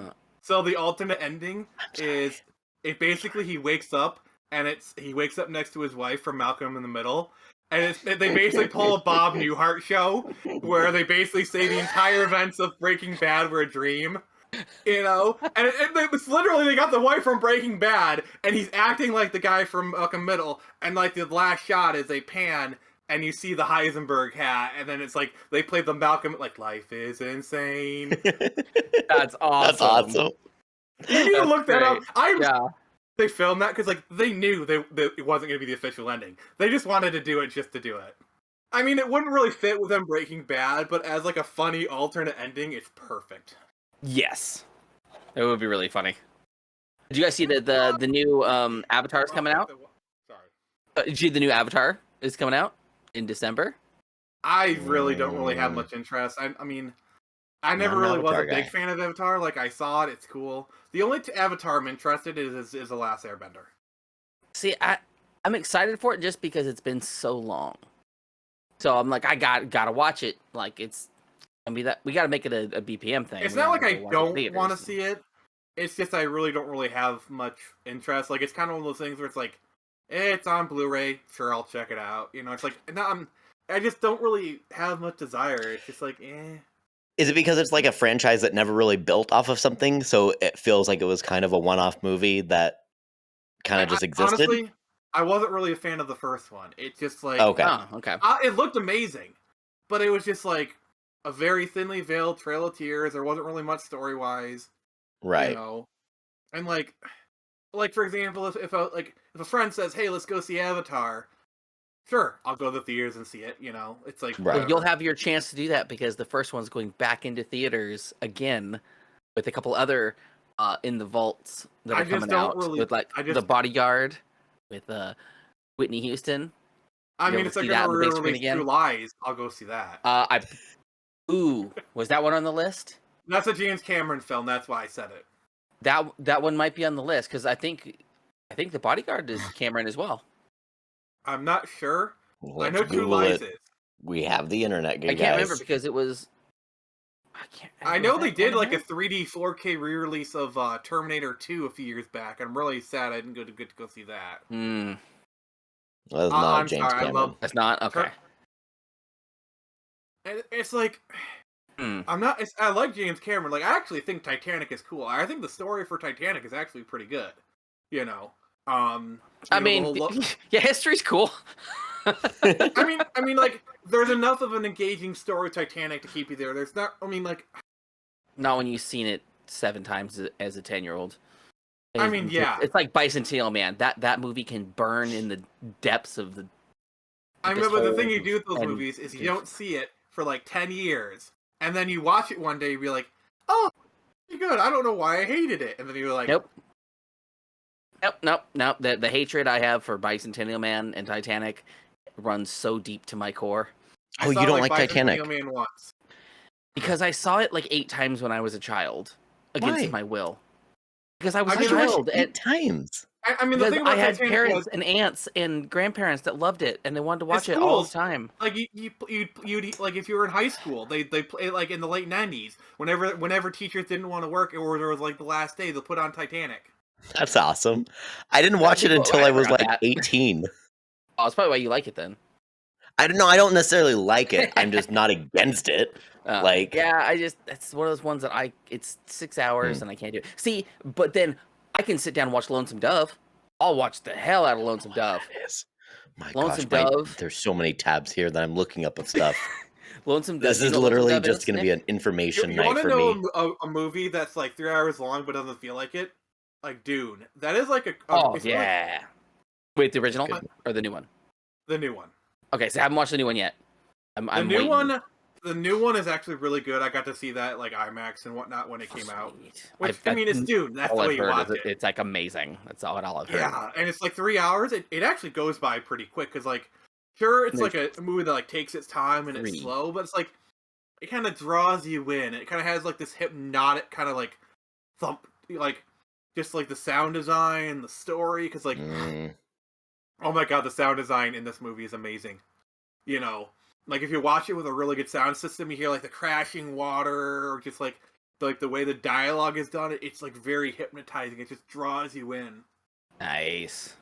So the alternate ending I'm sorry. is it basically he wakes up and he wakes up next to his wife from Malcolm in the Middle, and they basically pull a Bob Newhart show where they basically say the entire events of Breaking Bad were a dream. And it's literally they got the wife from Breaking Bad, and he's acting like the guy from Malcolm Middle, and like the last shot is a pan, and you see the Heisenberg hat, and then it's like they played the Malcolm like life is insane. That's awesome. That's awesome. You need to That's look that up. great. Yeah. They filmed that because like they knew it wasn't going to be the official ending. They just wanted to do it just to do it. I mean, it wouldn't really fit with them Breaking Bad, but as like a funny alternate ending, it's perfect. Yes. It would be really funny. Did you guys see the new Avatar's coming out? Sorry. Did you see the new Avatar is coming out in December? I really don't really have much interest. I mean, I never Not an really was a Avatar big guy. fan of Avatar. Like, I saw it, it's cool. The only Avatar I'm interested in is The Last Airbender. See, I'm excited for it just because it's been so long. So I'm like, I gotta watch it. Like it's gonna be that we gotta make it a BPM thing. It's We not like gotta I watch it in don't theaters. want to see it. It's just I really don't really have much interest. Like, it's kind of one of those things where it's like, it's on Blu-ray. Sure, I'll check it out. It's like, no, I just don't really have much desire. It's just like, eh. Is it because it's like a franchise that never really built off of something, so it feels like it was kind of a one-off movie that kind of just existed? Honestly, I wasn't really a fan of the first one. It just like, Okay. Oh, okay. it looked amazing, but it was just like a very thinly veiled Trail of Tears. There wasn't really much story-wise. Right. And like for example, if a friend says, "Hey, let's go see Avatar," sure, I'll go to the theaters and see it. It's like Right. Well, you'll have your chance to do that because the first one's going back into theaters again with a couple other in the vaults that I are just coming don't out really- with like I just- The Bodyguard with Whitney Houston. I You'll mean, if see they're that gonna on the big screen release again? True Lies, I'll go see that. Was that one on the list? That's a James Cameron film. That's why I said it. That one might be on the list because I think The Bodyguard is Cameron as well. I'm not sure. I Let's know True Google Lies it. is. We have the internet, good I can't remember guys. because it was. I know was they that did one like a of them? 3D 4K re-release of Terminator 2 a few years back. I'm really sad I didn't get to go see that. Hmm. Well, that's not I'm James sorry, I Cameron. love- That's not okay. It's like Hmm. I like James Cameron. Like, I actually think Titanic is cool. I think the story for Titanic is actually pretty good. I the mean, whole yeah, history's cool. I mean, like, there's enough of an engaging story with Titanic to keep you there. There's not. I mean, like, Not when you've seen it 7 times as a 10-year-old. I mean, yeah. It's like Bicentennial Man. That movie can burn in the depths of the. I this remember the thing whole- you do with those and movies is you it's- don't see it for like 10 years, and then you watch it one day, and be like, oh, pretty good. I don't know why I hated it. And then you were like, Nope. Nope. The hatred I have for Bicentennial Man and Titanic runs so deep to my core. I Oh, saw you don't like like Titanic? Bicentennial Man once. Because I saw it like 8 times when I was a child, against Why? my will. Because I was I a mean, child, 8 times. I mean, the because thing I about had Titanic parents was and aunts and grandparents that loved it, and they wanted to watch it all the schools, time. like you'd like if you were in high school, they play like in the late '90s. Whenever teachers didn't want to work or there was like the last day, they'll put on Titanic. That's awesome. I didn't watch it Well, until I I was forgot like that. 18. Oh, that's probably why you like it then. I don't know. I don't necessarily like it. I'm just not against it. Like, yeah, it's one of those ones that it's 6 hours and I can't do it. See, but then I can sit down and watch Lonesome Dove. I'll watch the hell out of Lonesome Dove. that is. My Lonesome gosh, Dove. there's so many tabs here that I'm looking up of stuff. Lonesome Dove. This You is know what Lonesome literally Dove just is, going to be Nick? an information You night want to for know me. a movie that's like 3 hours long but doesn't feel like it? Like Dune. That is like a Oh it's yeah. Wait, the original Good. or the new one? the new one. Okay, so I haven't watched the new one yet. I'm waiting. The new one is actually really good. I got to see that like IMAX and whatnot when it came out. Sweet. Which I mean, it's Dune. That's all the I've way you heard watch is it. it's like amazing. That's all I've heard. Yeah, and it's like 3 hours. It actually goes by pretty quick because like, sure, it's like a movie that like takes its time and it's 3. slow, but it's like it kind of draws you in. It kind of has like this hypnotic kind of like thump, like just like the sound design, the story. Because like, oh my god, the sound design in this movie is amazing. You know, like if you watch it with a really good sound system, you hear like the crashing water or just like the way the dialogue is done. It's like very hypnotizing. It just draws you in. Nice.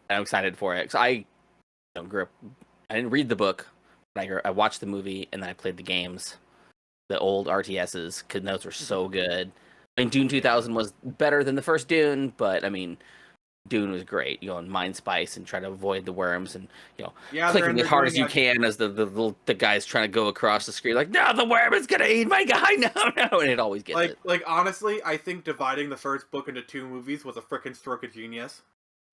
I'm excited for it because I grew up. I didn't read the book, but I watched the movie and then I played the games, the old RTSs, because those were so good. I mean, Dune 2000 was better than the first Dune, but I mean, Dune was great. You know, and Mind Spice and try to avoid the worms and clicking as hard as you can as the guy's trying to go across the screen. Like, no, the worm is gonna eat my guy. No, and it always gets it. Like honestly, I think dividing the first book into 2 movies was a frickin' stroke of genius.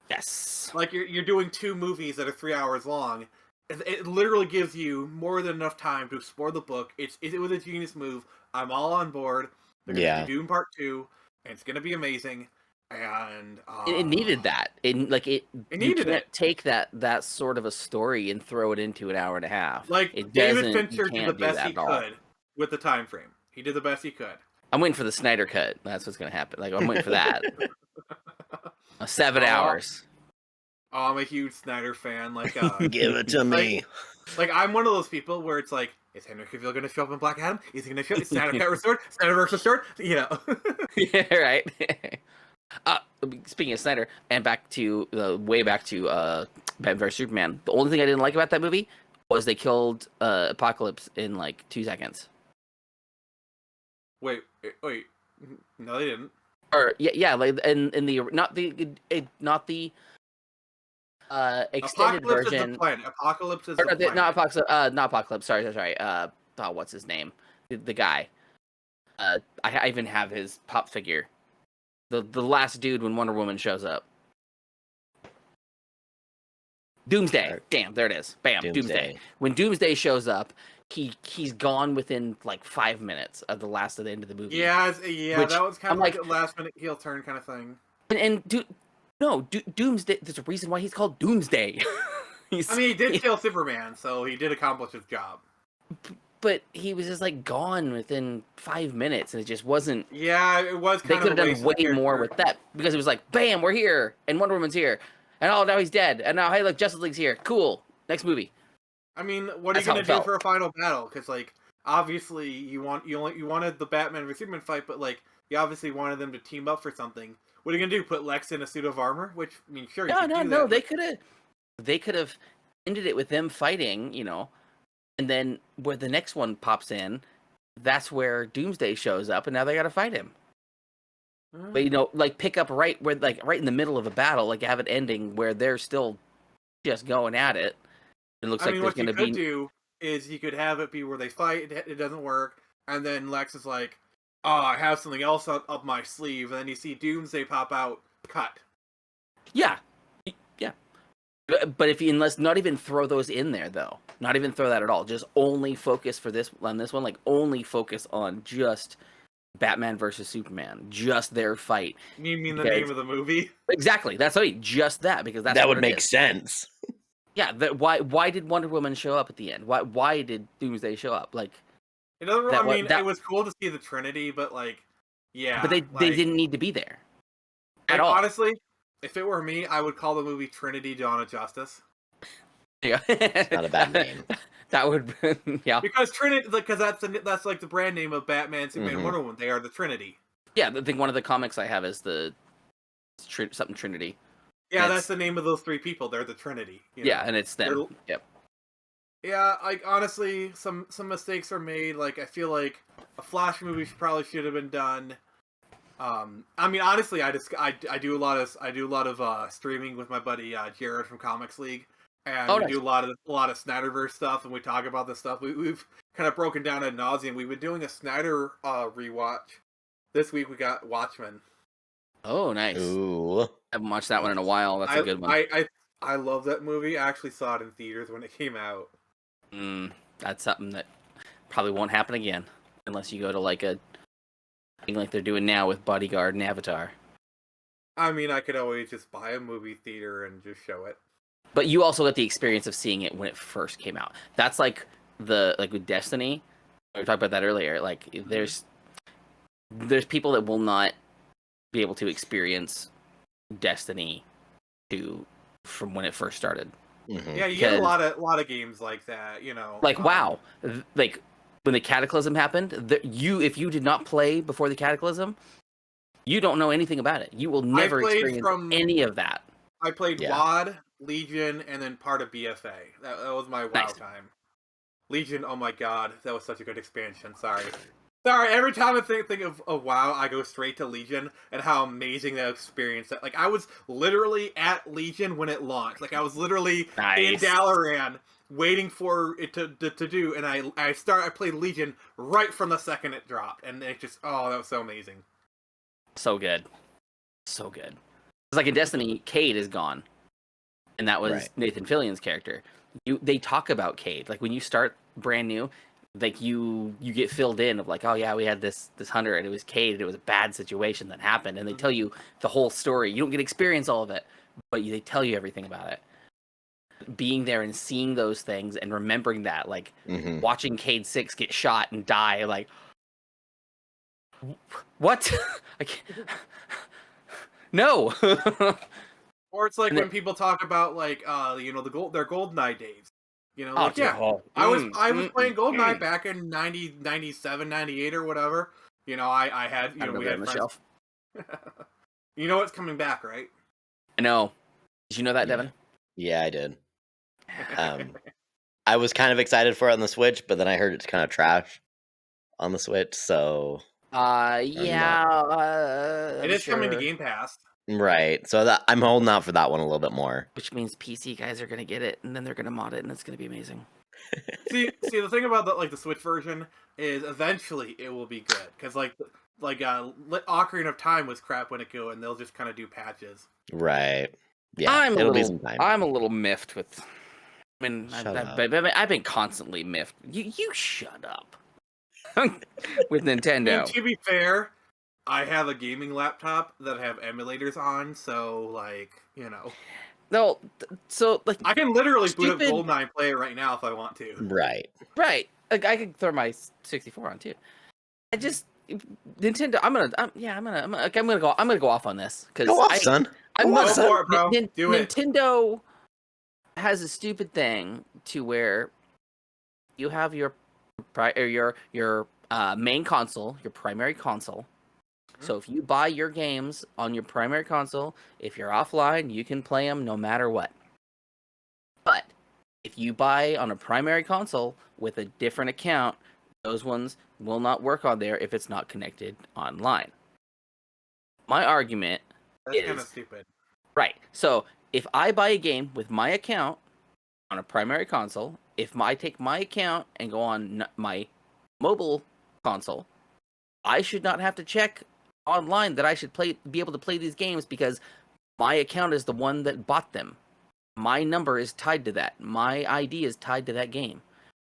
Yes. Like you're doing 2 movies that are 3 hours long. It literally gives you more than enough time to explore the book. It was a genius move. I'm all on board. They're gonna do Dune Part 2, and it's gonna be amazing. And it needed that. It needed you can't it. take that sort of a story and throw it into an hour and a half. Like it David Fincher did the best he could with the time frame. He did the best he could. I'm waiting for the Snyder cut. That's what's gonna happen. Like I'm waiting for that. 7 hours. Oh, I'm a huge Snyder fan. Like, give it to me. Like I'm one of those people where it's like, is Henry Cavill going to show up in Black Adam? Is he going to show? Is Snyder cut restored? Snyderverse restored? You know. Yeah, right. Speaking of Snyder, and way back to Batman vs Superman. The only thing I didn't like about that movie was they killed Apocalypse in like 2 seconds. Wait. No, they didn't. Or yeah, like in the not the extended Apocalypse version. Is the planet. Apocalypse is the planet. Not Apocalypse. Sorry. Oh, what's his name? The guy. I even have his pop figure. The last dude when Wonder Woman shows up. Doomsday. Damn, there it is. Bam, Doomsday. When Doomsday shows up, he's gone within like 5 minutes of the end of the movie. Yeah, that was kind of like a last minute heel turn kind of thing. Doomsday. There's a reason why he's called Doomsday. He did kill Superman, so he did accomplish his job. But he was just like gone within 5 minutes, and it just wasn't. Yeah, it was. They could have done way more with that because it was like, bam, we're here, and Wonder Woman's here, and now he's dead, and now hey, look, Justice League's here. Cool. Next movie. I mean, what are you gonna do for a final battle? Because like, obviously, you wanted the Batman vs Superman fight, but like, you obviously wanted them to team up for something. What are you gonna do? Put Lex in a suit of armor? Which I mean, sure. No. They could have ended it with them fighting, and then where the next one pops in, that's where Doomsday shows up, and now they got to fight him. But like pick up right in the middle of a battle, like have an ending where they're still just going at it. It looks like there's going to be. What you could do is you could have it be where they fight, it doesn't work, and then Lex is like, "Oh, I have something else up my sleeve," and then you see Doomsday pop out, cut. Yeah. But let's not even throw those in there though. Not even throw that at all. Just only focus on this one. Like only focus on just Batman versus Superman, just their fight. You mean the Because- name of the movie? Exactly. That's right. Just that, because that's that what would it make is. sense. Yeah. Why did Wonder Woman show up at the end? Why did Doomsday show up? Like, It doesn't. That I wa- mean, that- it was cool to see the Trinity, but like, yeah. but they like, didn't need to be there at like, all. honestly, if it were me, I would call the movie Trinity: Dawn of Justice. Yeah. Not a bad name. That would, yeah, Because Trinity, because that's like the brand name of Batman, Superman, Mhm. Wonder Woman. They are the Trinity. yeah. I think one of the comics I have is the something Trinity. Yeah, It's- that's the name of those three people. They're the Trinity. you Yeah, know? and it's them. They're- Yep. Yeah, like honestly, some mistakes are made. Like I feel like a Flash movie probably should have been done. I mean, honestly, I do a lot of streaming with my buddy Jared from Comics League, and Oh, we nice. do a lot of Snyderverse stuff, and we talk about this stuff. We've kind of broken down ad nauseum. We've been doing a Snyder rewatch. This week we got Watchmen. Oh, nice. Ooh. I haven't watched that one in a while. That's a good one. I love that movie. I actually saw it in theaters when it came out. That's something that probably won't happen again unless you go to like a thing like they're doing now with Bodyguard and Avatar. I mean, I could always just buy a movie theater and just show it. But you also got the experience of seeing it when it first came out. That's like with Destiny. We were talking about that earlier. Like there's people that will not be able to experience Destiny 2 from when it first started. Mhm. Yeah, you get a Because- lot of games like that, you know. Like WoW, like when the Cataclysm happened, if you did not play before the Cataclysm, you don't know anything about it. You will never played experience from- any of that. I played Yeah. WoD, Legion, and then part of BFA. That was my WoW Nice. time. Legion, oh my god, that was such a good expansion. Sorry. Every time I think of WoW, I go straight to Legion and how amazing that experience. That like I was literally at Legion when it launched. Like I was literally in Nice. Dalaran waiting for it to do, and I played Legion right from the second it dropped, and it just that was so amazing. So good. So good. It's like in Destiny, Cade is gone. And that was Right. Nathan Fillion's character. They talk about Cade. Like when you start brand new, like you get filled in of like, oh yeah, we had this hunter and it was Cade and it was a bad situation that happened, and they tell you the whole story. You don't get to experience all of it, but they tell you everything about it. Being there and seeing those things and remembering that, like Mhm. watching Cade 6 get shot and die, like what? I can't... No. Or it's like And when it- people talk about like their GoldenEye days. You know, Oh, like, yeah. oh, I was mm, playing GoldenEye mm. back in 90, 97, 98 or whatever. You know, I had I we remember it had on the friends. shelf. You know what's coming back, right? I know. Did you know that, Yeah. Devin? Yeah, I did. I was kind of excited for it on the Switch, but then I heard it's kind of trash on the Switch, so Yeah. It is coming to Game Pass. right. So that I'm holding out for that one a little bit more. Which means PC guys are gonna get it, and then they're gonna mod it, and it's gonna be amazing. see, the thing about the Switch version is eventually it will be good because Ocarina of Time was crap when it go, and they'll just kind of do patches. Right. Yeah. It'll be some time. I'm a little miffed with. I mean, Shut up. I've been constantly miffed. You shut up. With And Nintendo. to be fair, I have a gaming laptop that I have emulators on, so No, so like I can literally boot Stupid- up GoldenEye and play it right now if I want to. Right. right, like I could throw my 64 on too. I just Nintendo. I'm gonna go off on this because Go off, son. I'm Go not off, son. for it, bro. Do it. Nintendo has a stupid thing to where you have your main console, your primary console. So if you buy your games on your primary console, if you're offline, you can play them no matter what. But if you buy on a primary console with a different account, those ones will not work on there if it's not connected online. My argument That's kind is- of stupid. right. So if I buy a game with my account on a primary console, if I take my account and go on my mobile console, I should not have to check online that I should be able to play these games because my account is the one that bought them. My number is tied to that. My ID is tied to that game.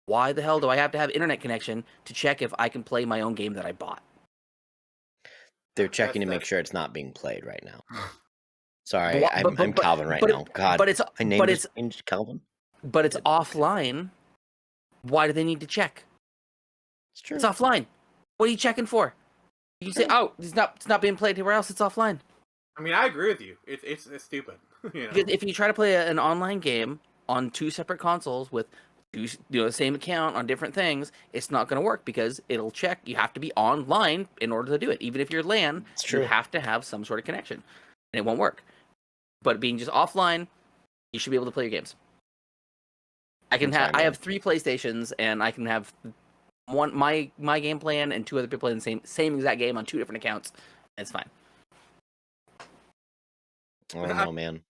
Why the hell do I have to have internet connection to check if I can play my own game that I bought? They're checking to make That's- sure it's not being played right now. Sorry, But- I'm but- Calvin right but- now. God, but it's my name just changed Calvin. but it's offline. Why do they need to check? It's true. It's offline. What are you checking for? You can say, "Oh, it's not being played anywhere else. It's offline." I mean, I agree with you. It's stupid. You know? If you try to play an online game on two separate consoles with the same account on different things, it's not going to work because it'll check. You have to be online in order to do it. Even if you're LAN, It's true. you have to have some sort of connection, and it won't work. But being just offline, you should be able to play your games. I have 3 PlayStations, and I can have one my game plan and 2 other people playing the same exact game on 2 different accounts. It's fine. I don't know, man.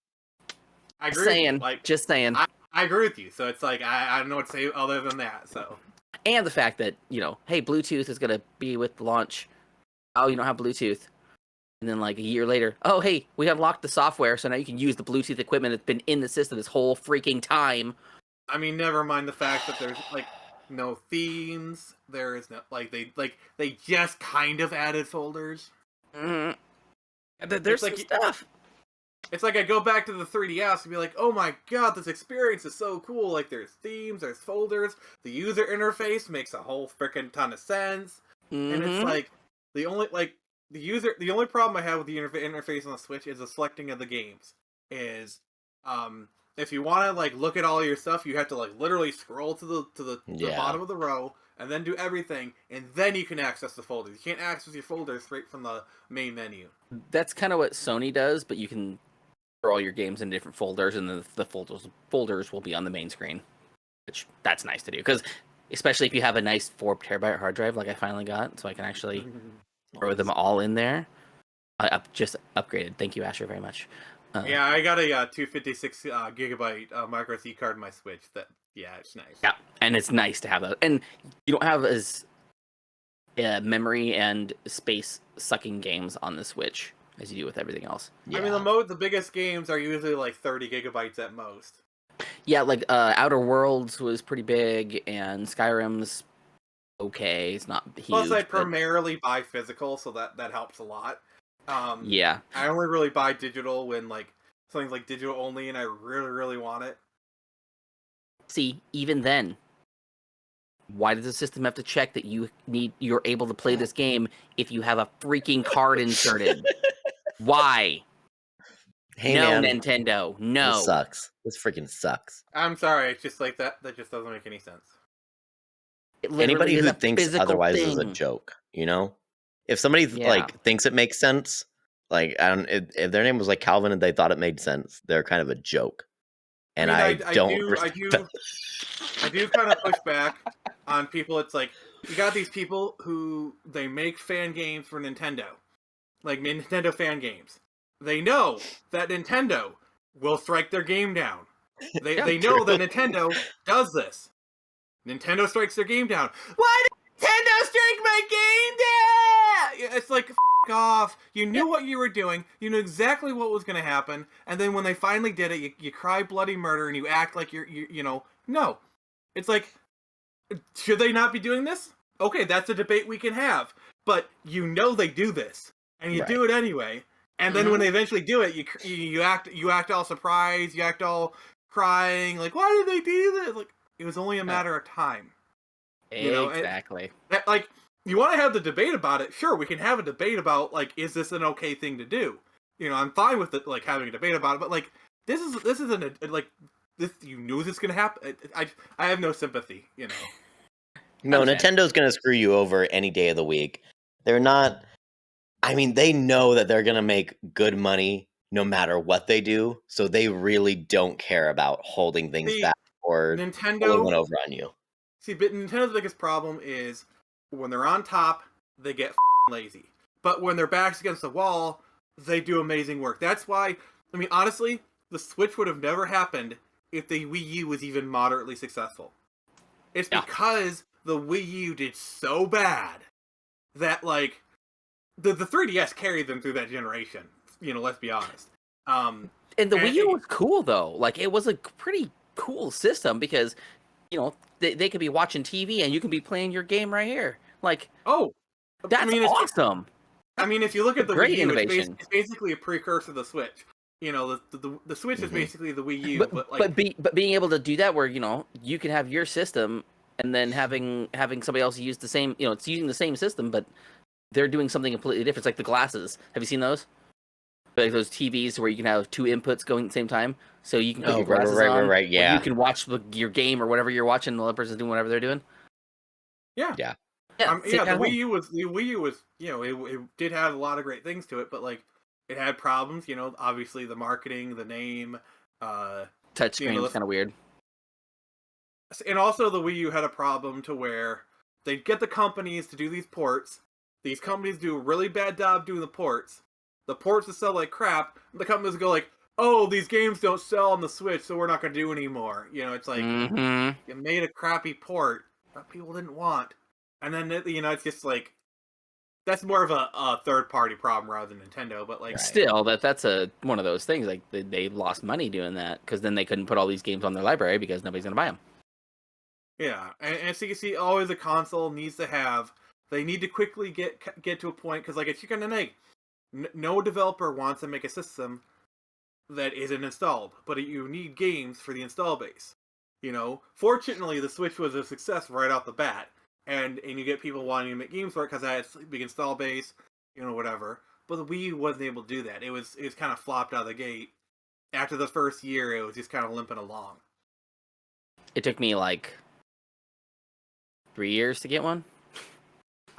I agree. With you. Like, Just saying. I agree with you. So it's like I don't know what to say other than that. So. And the fact that, hey, Bluetooth is going to be with the launch. Oh, you don't have Bluetooth. And then like a year later, oh, hey, we unlocked the software, so now you can use the Bluetooth equipment that's been in the system this whole freaking time. I mean, never mind the fact that there's like no themes. There is no they just kind of added folders. Mm-hmm. There's like some stuff. It's like I go back to the 3DS and be like, oh my god, this experience is so cool. Like there's themes, there's folders, the user interface makes a whole freaking ton of sense. Mm-hmm. And it's like the only problem I have with the interface on the Switch is the selecting of the games. Is if you want to like look at all your stuff, you have to like literally scroll to the bottom of the row and then do everything, and then you can access the folders. You can't access your folders straight from the main menu. That's kind of what Sony does, but you can throw all your games in different folders, and the folders will be on the main screen, which that's nice to do, because especially if you have a nice 4 terabyte hard drive like I finally got, so I can actually throw them all in there. I just upgraded. Thank you, Asher, very much. Yeah, I got a 256 gigabyte micro SD card in my Switch. It's nice. Yeah, and it's nice to have that. And you don't have as memory and space sucking games on the Switch as you do with everything else. Yeah. I mean, the biggest games are usually like 30 gigabytes at most. Yeah, like Outer Worlds was pretty big, and Skyrim's okay. It's not huge. Plus, I primarily buy physical, so that helps a lot. Yeah. I only really buy digital when like something's like digital only, and I really, really want it. See, even then, why does the system have to check that you're able to play this game if you have a freaking card inserted? Why? Hey, no, man, Nintendo. No. This sucks. This freaking sucks. I'm sorry. It's just like that just doesn't make any sense. Anybody who thinks otherwise is a joke, If somebody like thinks it makes sense, like if their name was like Calvin and they thought it made sense, they're kind of a joke. And I do kind of push back on people. It's like you got these people who they make fan games for Nintendo, like Nintendo fan games. They know that Nintendo will strike their game down. They know that Nintendo does this. Nintendo strikes their game down. Why did Nintendo strike my game down? It's like, f*** off. You knew what you were doing. You knew exactly what was going to happen. And then when they finally did it, you cry bloody murder and you act like no. It's like, should they not be doing this? Okay, that's a debate we can have. But you know they do this. And you do it anyway. And then when they eventually do it, you act all surprised. You act all crying. Like, why did they do this? Like, it was only a matter of time. Exactly. Like, you want to have the debate about it? Sure, we can have a debate about, like, is this an okay thing to do? I'm fine with it, like, having a debate about it, but, like, this isn't, like, this, you knew this is going to happen. I have no sympathy, No, Nintendo's going to screw you over any day of the week. They're not, they know that they're going to make good money no matter what they do, so they really don't care about holding things back or pulling one over on you. See, but Nintendo's biggest problem is when they're on top, they get lazy. But when their back's against the wall, they do amazing work. That's why, honestly, the Switch would have never happened if the Wii U was even moderately successful. It's because the Wii U did so bad that, like, the 3DS carried them through that generation. Let's be honest. And the Wii U was cool, though. Like, it was a pretty cool system because, they could be watching TV and you can be playing your game right here. Like, that's awesome. I mean, if you look at the Great Wii U, innovation. it's basically a precursor to the Switch. You know, the Switch is basically the Wii U, but being able to do that, where you can have your system, and then having somebody else use the same, it's using the same system, but they're doing something completely different. It's like the glasses. Have you seen those? Like those TVs where you can have two inputs going at the same time, so you can put your glasses on. Right. Yeah. Or you can watch your game or whatever you're watching. The other person's doing whatever they're doing. yeah. Yeah. The Wii U was it did have a lot of great things to it, but like it had problems. Obviously the marketing, the name, Touchscreen was kind of weird. And also the Wii U had a problem to where they'd get the companies to do these ports. These companies do a really bad job doing the ports. The ports will sell like crap. The companies go like, "Oh, these games don't sell on the Switch, so we're not going to do anymore." It's like you made a crappy port that people didn't want, and then it's just like that's more of a third-party problem rather than Nintendo. But like, still, that's one of those things. Like they lost money doing that because then they couldn't put all these games on their library because nobody's going to buy them. Yeah, and so you see, always a console needs to have. They need to quickly get to a point because like a chicken and egg. No developer wants to make a system that isn't installed, but you need games for the install base. Fortunately, the Switch was a success right off the bat, and you get people wanting to make games for it because it has a big install base, whatever. But the Wii wasn't able to do that. It was kind of flopped out of the gate. After the first year, it was just kind of limping along. It took me like 3 years to get one.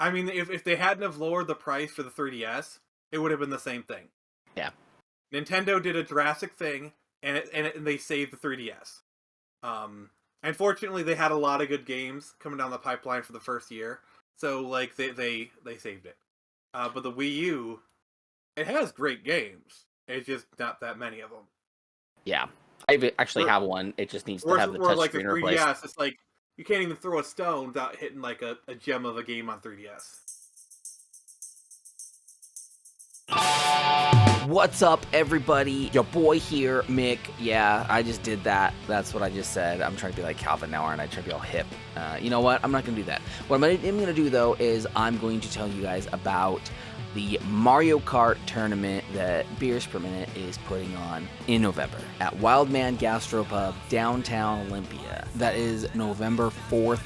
I mean, if they hadn't have lowered the price for the 3DS, it would have been the same thing. Yeah. Nintendo did a drastic thing, and they saved the 3DS. Unfortunately, they had a lot of good games coming down the pipeline for the first year, so like they saved it. But the Wii U, it has great games. It's just not that many of them. Yeah, I actually have one. It just needs to have the touchscreen replaced. Yeah, it's like you can't even throw a stone without hitting like a gem of a game on 3DS. What's up, everybody? Your boy here, Mick. Yeah, I just did that. That's what I just said. I'm trying to be like Calvin now, aren't I? Trying to be all hip. You know what? I'm not going to do that. What I'm going to do, though, is I'm going to tell you guys about the Mario Kart tournament that Beers Per Minute is putting on in November at Wildman Gastropub, downtown Olympia. That is November 4th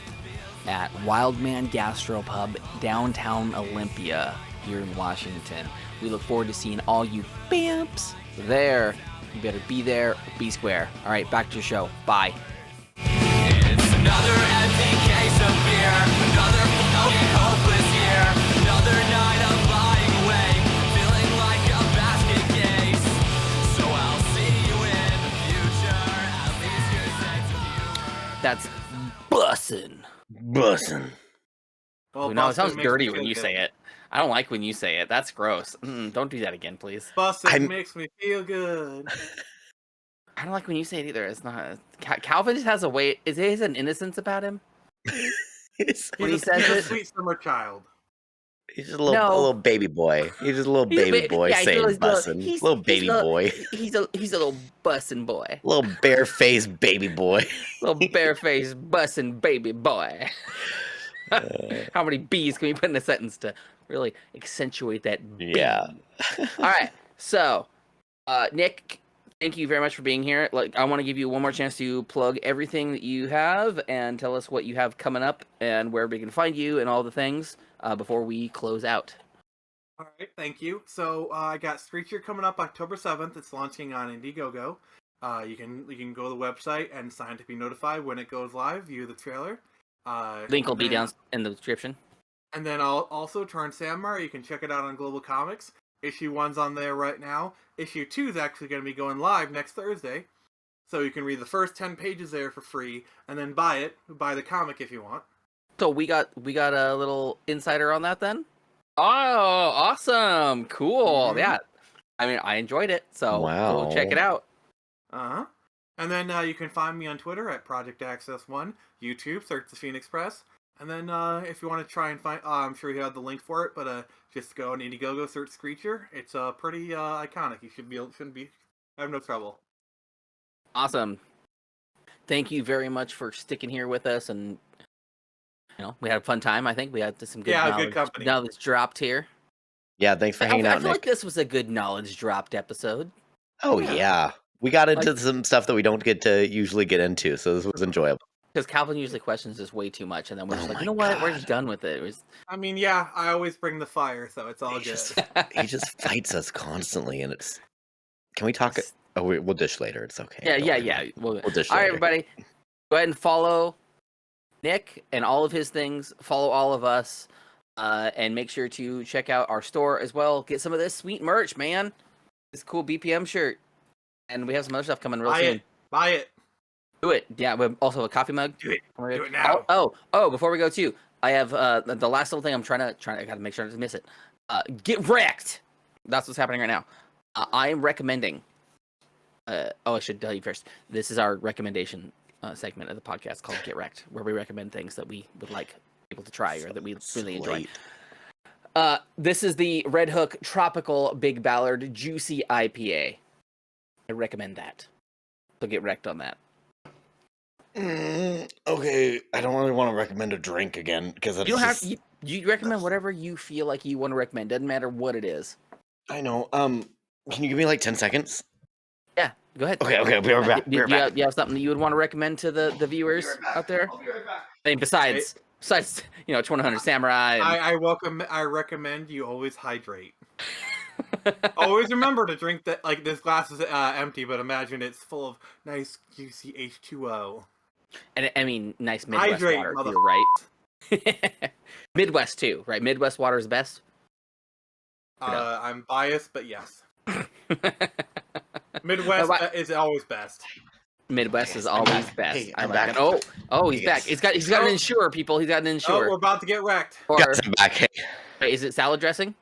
at Wildman Gastropub, downtown Olympia here in Washington. We look forward to seeing all you bamps there. You better be there or be square. All right, back to the show. Bye. It's another empty case of beer, another fucking hopeless year, another night of lying awake, feeling like a basket case. So I'll see you in the future, at least your sense of humor. That's bussin'. Well, No, it sounds makes dirty me when feel you good. say it. I don't like when you say it. That's gross. Don't do that again, please. Bussin' makes me feel good. I don't like when you say it either. It's not. Calvin just has a way. Is he has an innocence about him? When he says he's a it, sweet summer child. He's just a little baby boy. He's just a little baby boy saying bussin'. Little baby boy. He's a little bussin' boy. Little bare-faced baby boy. Little bare-faced bussin' baby boy. How many B's can we put in a sentence to really accentuate that B? Yeah. All right. So, Nick, thank you very much for being here. Like, I want to give you one more chance to plug everything that you have and tell us what you have coming up and where we can find you and all the things before we close out. All right, thank you. So I got Screecher coming up October 7th. It's launching on Indiegogo. You can go to the website and sign to be notified when it goes live. View the trailer. Link will be down in the description. And then also Torn Samurai. You can check it out on Global Comics. Issue 1's on there right now. Issue 2 is actually going to be going live next Thursday. So you can read the first 10 pages there for free, and then buy the comic if you want. So we got a little insider on that then? Oh, awesome. Cool. Mm-hmm. Yeah. I mean, I enjoyed it, so Wow. go check it out. Uh-huh. And then you can find me on Twitter at Project Access 1, YouTube, search ThePhoenixPress. And then if you want to try and find, I'm sure you have the link for it, but just go on Indiegogo, search Screecher. It's pretty iconic. You shouldn't be, have no trouble. Awesome. Thank you very much for sticking here with us, and we had a fun time. I think we had some good good company. Now that's dropped here. Yeah, thanks for hanging I out, feel Nick. like this was a good knowledge dropped episode. Oh yeah. We got into Like- some stuff that we don't get to usually get into, so this was enjoyable. Because Calvin usually questions us way too much, and then we're just Oh like, my you know what? We're God. just done with it. I mean, yeah, I always bring the fire, so it's all He good. just fights us constantly, and it's. Can we talk? Oh, we'll dish later. It's okay. Yeah, Don't yeah, worry yeah. about it. Well, We'll dish all right, later. everybody, go ahead and follow Nick and all of his things. Follow all of us, and make sure to check out our store as well. Get some of this sweet merch, man. This cool BPM shirt, and we have some other stuff coming real soon. Buy it. Do it. Yeah, we have also a coffee mug. Do it now. Oh! Before we go too, I have the last little thing. I'm trying to. I gotta make sure I don't miss it. Get wrecked. That's what's happening right now. I am recommending. I should tell you first. This is our recommendation segment of the podcast called Get Wrecked, where we recommend things that we would like people to try or that we really enjoy. This is the Red Hook Tropical Big Ballard Juicy IPA. I recommend that. So get wrecked on that. Okay, I don't really want to recommend a drink again because You don't have you recommend whatever you feel like you want to recommend. Doesn't matter what it is. I know. Can you give me like 10 seconds? Yeah, go ahead. Okay, we're back. You have something that you would want to recommend to the viewers out there? I'll be right back. I mean, besides 2100 Samurai. I recommend you always hydrate. Always remember to drink that. Like, this glass is empty, but imagine it's full of nice juicy H2O. And I mean, nice Midwest Hydrate, water mother- too, right? Midwest too, right? Midwest water is best. I'm biased, but yes. Midwest is always best. Midwest is I'm always back. best. Hey, I I'm like back. it. Oh, he's back. Yes. He's got an insurer, people. He's got an Oh, insurer. we're about to get wrecked. Or Guys, I'm back. Hey. wait, is it salad dressing?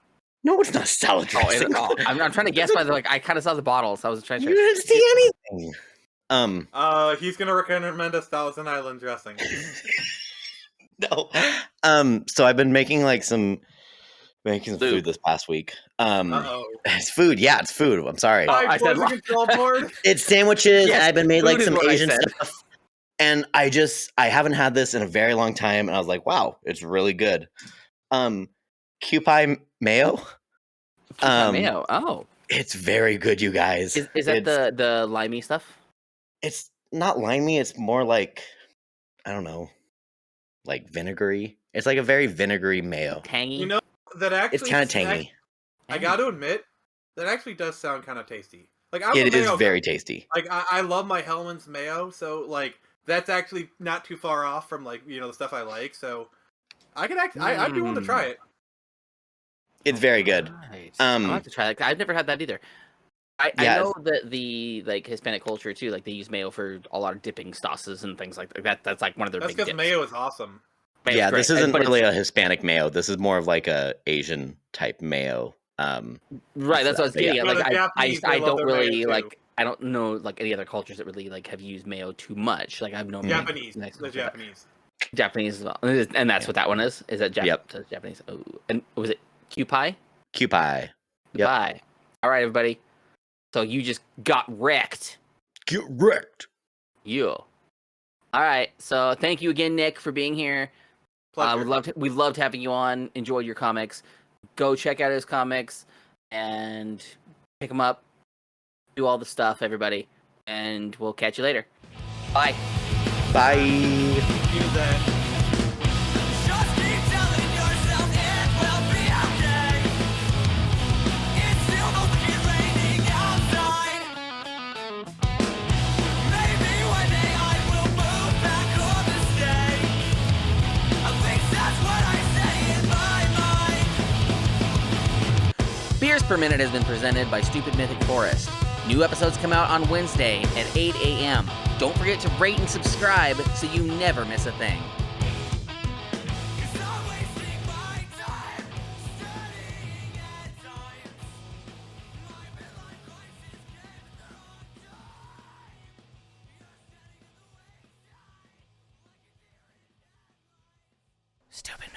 No, it's not salad dressing. I'm trying to guess by the I kind of saw the bottle, so I was trying to. You didn't see anything. He's gonna recommend us Thousand Island dressing. No. So I've been making some food this past week. Uh-oh. It's food. Yeah, it's food. I'm sorry. Oh, I said Portion control board. It's sandwiches. Yes, and I've been made like food is some what I Asian said. stuff. And I haven't had this in a very long time, and I was like, wow, it's really good. Kewpie mayo. Mayo. Oh, It's very good, you guys. is that the limey stuff? It's not limey. It's more like, I don't know, like vinegary. It's like a very vinegary mayo. Tangy. You know that actually. It's kind of tangy. I got to admit, that actually does sound kind of tasty. Like It is very tasty. Like I love my Hellman's mayo, so like that's actually not too far off from like the stuff I like. So I could I'd be willing to try it. It's very good. Right. I'll have to try that. I've never had that either. I Yeah, know that the Hispanic culture too, like they use mayo for a lot of dipping sauces and things like that. That's like one of their That's big because dips. mayo is awesome. Mayo's Yeah, great, this isn't but really it's- a Hispanic mayo. This is more of like a Asian type mayo. right. That's what I was getting at. Yeah, Like the Japanese, I they love don't their mayo, really too. like. I don't know like any other cultures that really like have used mayo too much. Like I've known Japanese, nice the Japanese. Japanese as well, and that's what that one is. Is that Yep. Japanese? Oh, and was it Kewpie? Kewpie. Yep. Bye. All right, everybody. So you just got wrecked. Get wrecked. You. All right. So thank you again, Nick, for being here. Pleasure. We loved having you on. Enjoyed your comics. Go check out his comics and pick them up. Do all the stuff, everybody, and we'll catch you later. Bye. Bye. Use that. Just keep telling yourself it will be okay. It's still mostly raining outside. Maybe one day I will move back home to stay. At least that's what I say in my mind. Beers Per Minute has been presented by Stupid Mythic Forest. New episodes come out on Wednesday at 8 a.m. Don't forget to rate and subscribe so you never miss a thing. 'Cause I'm wasting my time studying at times. My midlife crisis can go die. Stupid